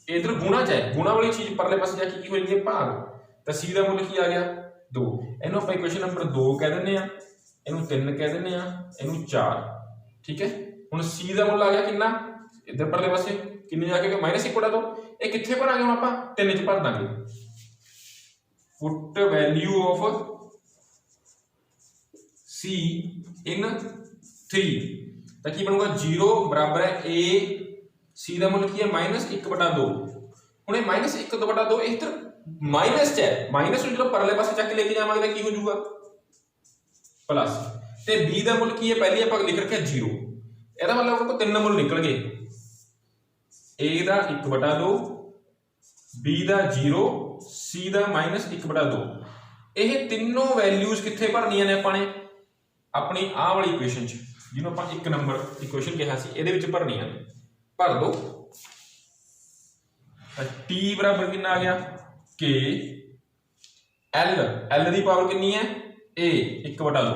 इधर गुणा च है, गुणा वाली चीज परले पासे जाके की हो जाएगी भाग, तो C का मुल की आ गया 2। इहनूं आपां इक्वेशन नंबर 2 कह दिंदे आ, इहनूं 3 कह दिंदे आ, इहनूं 4, ठीक है। हुण C का मुल आ गया कितना, इधर परले पासे किन्ने जाके -1/2, ये कित्थे भरांगे हुण आपां 3 च भर Dange, put value of C इन 3, तो की बनूगा 0 बराबर है A, C का मुल की है -1/2। हुण ये -1/2 इधर माइनस च है, माइनस जो परले पासे चक लेके जावांगे तो की हो जाऊगा प्लस, ते B का मुल की है पहले आपां लिख रखिया 0, ਇਹਦਾ मतलब आपको 3 मुल निकल गए, A का 1/2, B का 0, C का -1/2। ਇਹ ਤਿੰਨੋਂ ਵੈਲਿਊਜ਼ ਕਿੱਥੇ ਭਰਨੀਆਂ ਨੇ ਆਪਾਂ ਨੇ, अपनी आह वाली इक्वेशन च जिन्हों आप 1 नंबर इक्वेशन कहा सी ये भरनी है, भर दो। टी बराबर कितना आ गया के एल, एल की पावर कितनी है ए 1/2,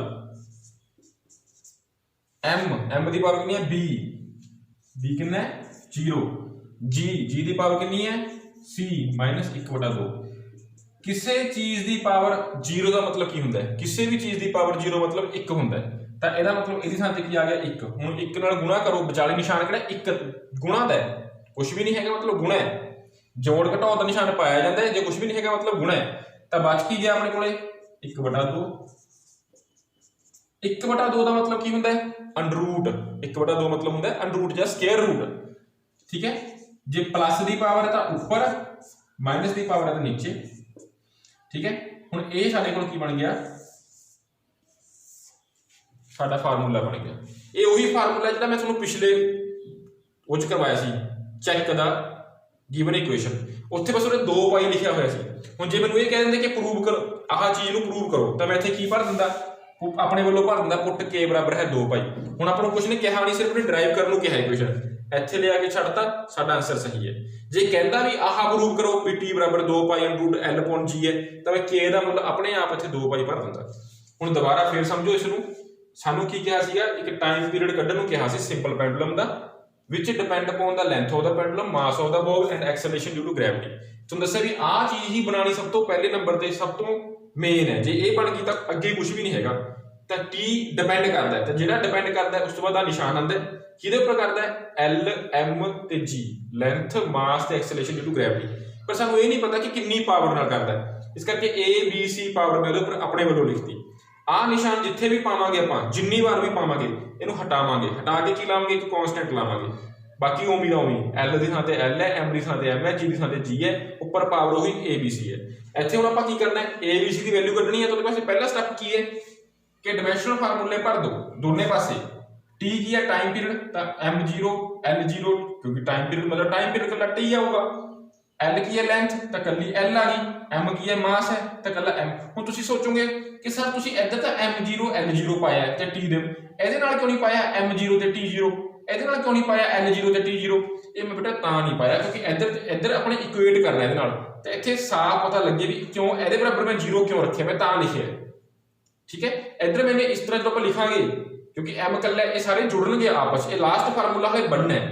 एम, एम की पावर कितनी है बी, बी कितना है 0, जी, जी की पावर कितनी है सी -1/2। किसी चीज की पावर 0 का मतलब की होंगे, किसी भी चीज की पावर 0 मतलब 1 होंगे, तो यह मतलब यदि थां ते की आ गया 1। हुण 1 नाल गुणा करो, विचाले निशान किहड़ा 1 गुणा दा है, कुछ भी नहीं है मतलब गुणा है, जोड़ घटाओ का निशान पाया जाता है, जो कुछ भी नहीं है मतलब गुणा है, तो बच की गया अपने को 1/2। 1/2 का मतलब की होंगे अंडररूट, 1/2 मतलब होंगे अंडररूट या स्केयर रूट, ठीक है। जे प्लस की पावर है तो ऊपर, माइनस की पावर है तो नीचे, ठीक है। हुण ये साडे कोल की बन गया, साडा फार्मूला बन गया। ये वही फार्मूला जिहड़ा मैं तुहानूं पिछले वो च करवाया सी, चैक दा गिवन इक्वेशन, उत्थे बस उन्हें 2 पाई लिखा हुआ सी। हुण जे मैनूं ये कह दिंदे कि प्रूव करो, आह चीज़ नूं प्रूव करो, तो मैं इत्थे की भर दिंदा, अपने वालों भर दिंदा पुट के बराबर है 2 पाई। हुण आपां नूं कुछ नहीं कहा, नहीं सिर्फ ड्राइव करन नूं कहा इक्वेशन, इत्थे ले आके छड्डता, साडा आंसर सही है। जे कहता भी आह प्रूव करो भी टी बराबर 2 पाई अंडररूट एल अपॉन जी है, तो मैं के दा मतलब अपने आप इत्थे 2 पाई भर दिंदा। हुण दोबारा फिर समझो इसनूं, सानूं की कहा सीगा, एक टाइम पीरियड कढण नूं कहा सी सिंपल पेंडुलम दा, which depend upon the length of the pendulum, mass of the ball and acceleration due to gravity। तुहानूं दस्सिया भी आह चीज़ ही बनानी सब तो पहले नंबर ते सब तो मेन है। जे ये बन गई तो अगे कुछ भी नहीं हैगा, तो टी डिपेंड करता है, तो जिहड़ा डिपेंड करता है उस तो बाद निशान आंदा किहदे उपर करता है एल, एम ते जी, लेंथ, मास ते एक्सेलरेशन ड्यू टू ग्रेविटी। पर सानूं ये नहीं पता कि कितनी पावर नाल करता है, इस करके ए बी सी पावर मैं उहदे उपर अपने वालों लिखती। आह निशान जिथे भी पावांगे आपां, जिन्नी बार भी पावांगे, इहनूं हटावांगे, हटा के की लावांगे एक कांस्टेंट लावांगे, बाकी उम्मीद उम्मी एल की थां ते एल है, एम की थां ते एम है, जी की थां ते जी है, उपर पावर वही ए बी सी है। इत्थे हुण आपां की करना है, ए बी सी की वैल्यू कढनी है, तो उहदे पासे पहला स्टैप की है कि डायमेंशनल फार्मूले भर दो दोनों पासे। टी की है टाइम पीरियड, तो m0 l0, क्योंकि टाइम पीरियड मतलब टाइम पीरियड कल्ला टी आऊगा। एल की है लेंथ, तो कल्ली एल आ गई, एम की है मास है, तो कल्ला एम। हुण तुसीं सोचोगे कि सर तुसीं इधर तो m0 l0 पाया ते टी दे, इहदे नाल क्यों नहीं पाया m0 ते t0, इहदे नाल क्यों नहीं पाया l0 ते t0? ये मैं बेटा तां नहीं पाया क्योंकि इधर इधर अपने इक्वेट करना इहदे नाल, ते इत्थे साफ पता लगे भी क्यों इहदे बराबर मैं 0 क्यों रखे, मैं तां लिखिया, ठीक है। इधर मैंने इस तरह जो आप लिखांगे क्योंकि एम कल्ला ये सारे जुड़नगे आपस, ये लास्ट फार्मूला है बनना है,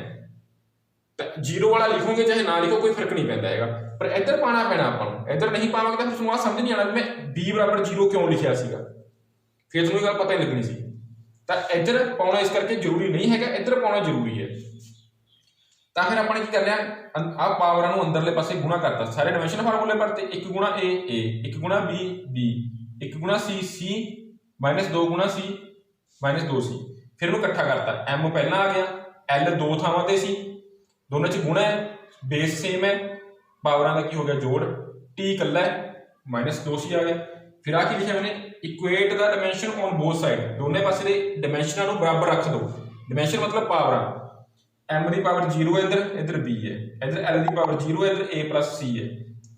तो 0 वाला लिखोगे चाहे ना लिखो कोई फर्क नहीं पैंदा हैगा, पर इधर पाना पैना आपां, इधर नहीं पावांगे तो फिर तुहानूं समझ नहीं आना मैं b बराबर 0 क्यों लिखिया सीगा, फिर तुहानूं गल पता ही लगनी सी। तो इधर पाउणा इस करके जरूरी नहीं हैगा, इधर पाउणा जरूरी है। तो फिर आपने की कर लिया, आ पावरां नूं अंदरले पासे गुणा करता, सारे डायमेंशन फार्मूले भरते, 1 गुणा a a, 1 गुणा b b, 1 गुणा c c, -2 गुणा c -2c, फिर इहनूं इकट्ठा करता, m पहला आ गया, l 2 थावां ते सी, दोनों च गुणा है, बेस सेम है, पावरां का की हो गया जोड़, t कल्ला है -2c आ गया। फिर आ की लिखा मैंने equate the dimension on both side, दोनों पासे दे डायमेंशनां नूं बराबर रख दो, डायमेंशन मतलब पावरां, m की पावर 0 है इधर, इधर b है, इधर l की पावर 0 है, इधर a + c है,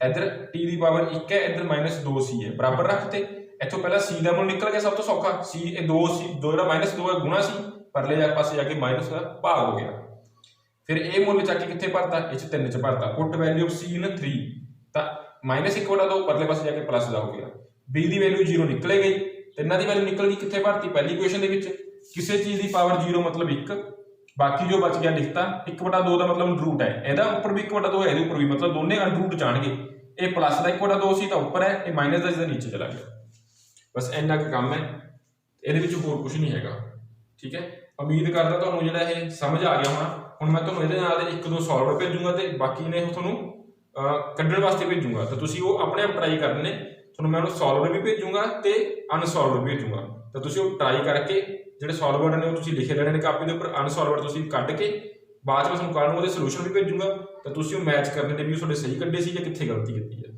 इधर t की पावर 1 है, इधर -2c है, बराबर रखते। इत्थों पहला c दा मूल निकल गया सब तो सौखा, c ये 2c 2 ਜਿਹੜਾ -2 है गुणा c, परले जा पासे जाके माइनस का भाग हो गया। फिर ए मूल्य जाके कितने भरता, इस 3 च भरता, पुट वैल्यू ऑफ c इन 3, तो -1/2 परले पासे जाके प्लस का हो गया, b की वैल्यू 0 निकले गई, तिना की वैल्यू निकल गई, कितने भरती पहली इक्वेशन के किसी चीज़ की पावर 0 मतलब 1, बाकी जो बच गया लिखता 1/2 का मतलब अंडररूट है, ਇਹਦਾ ਉੱਪਰ भी 1/2 है, ਇਹਦੇ ਉੱਪਰ भी, मतलब दोनों अंडररूट जाणगे, ये प्लस का 1/2 सी तो ऊपर है, ये माइनस का जिसका नीचे चला गया, बस इन्ना का काम है, ये होर कुछ नहीं है, ठीक है। उम्मीद करदा तुहानूं जिहड़ा ये समझ आ गया होना। हुण मैं तुहानूं इहदे नाल 1-2 सॉल्वर भेजूंगा ते बाकी ने तुहानूं कड्ढण वास्ते भेजूंगा, तो तुसीं वो अपने आप ट्राई करने, तुहानूं मैं सॉल्वर भी भेजूंगा ते अनसॉल्वर भी भेजूंगा, तो तुसीं वो ट्राई करके ਜਿਹੜੇ ਸੋਲਵਰ ਨੇ ਉਹ ਤੁਸੀਂ ਲਿਖੇ ਲੈਣੇ ਨੇ ਕਾਪੀ ਦੇ ਉੱਪਰ, ਅਨਸੋਲਵਰ ਤੁਸੀਂ ਕੱਢ ਕੇ ਬਾਅਦ ਵਿੱਚ ਤੁਹਾਨੂੰ ਕੱਲ੍ਹ ਨੂੰ ਉਹਦੇ ਸੋਲੂਸ਼ਨ ਵੀ ਭੇਜੂੰਗਾ, ਤਾਂ ਤੁਸੀਂ ਉਹ ਮੈਚ ਕਰਨੇ ਨੇ ਵੀ ਉਹ ਤੁਹਾਡੇ ਸਹੀ ਕੱਢੇ ਸੀ ਜਾਂ ਕਿੱਥੇ ਗਲਤੀ ਕੀਤੀ ਹੈ,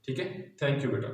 ਠੀਕ ਹੈ। ਥੈਂਕ ਯੂ ਬੇਟਾ।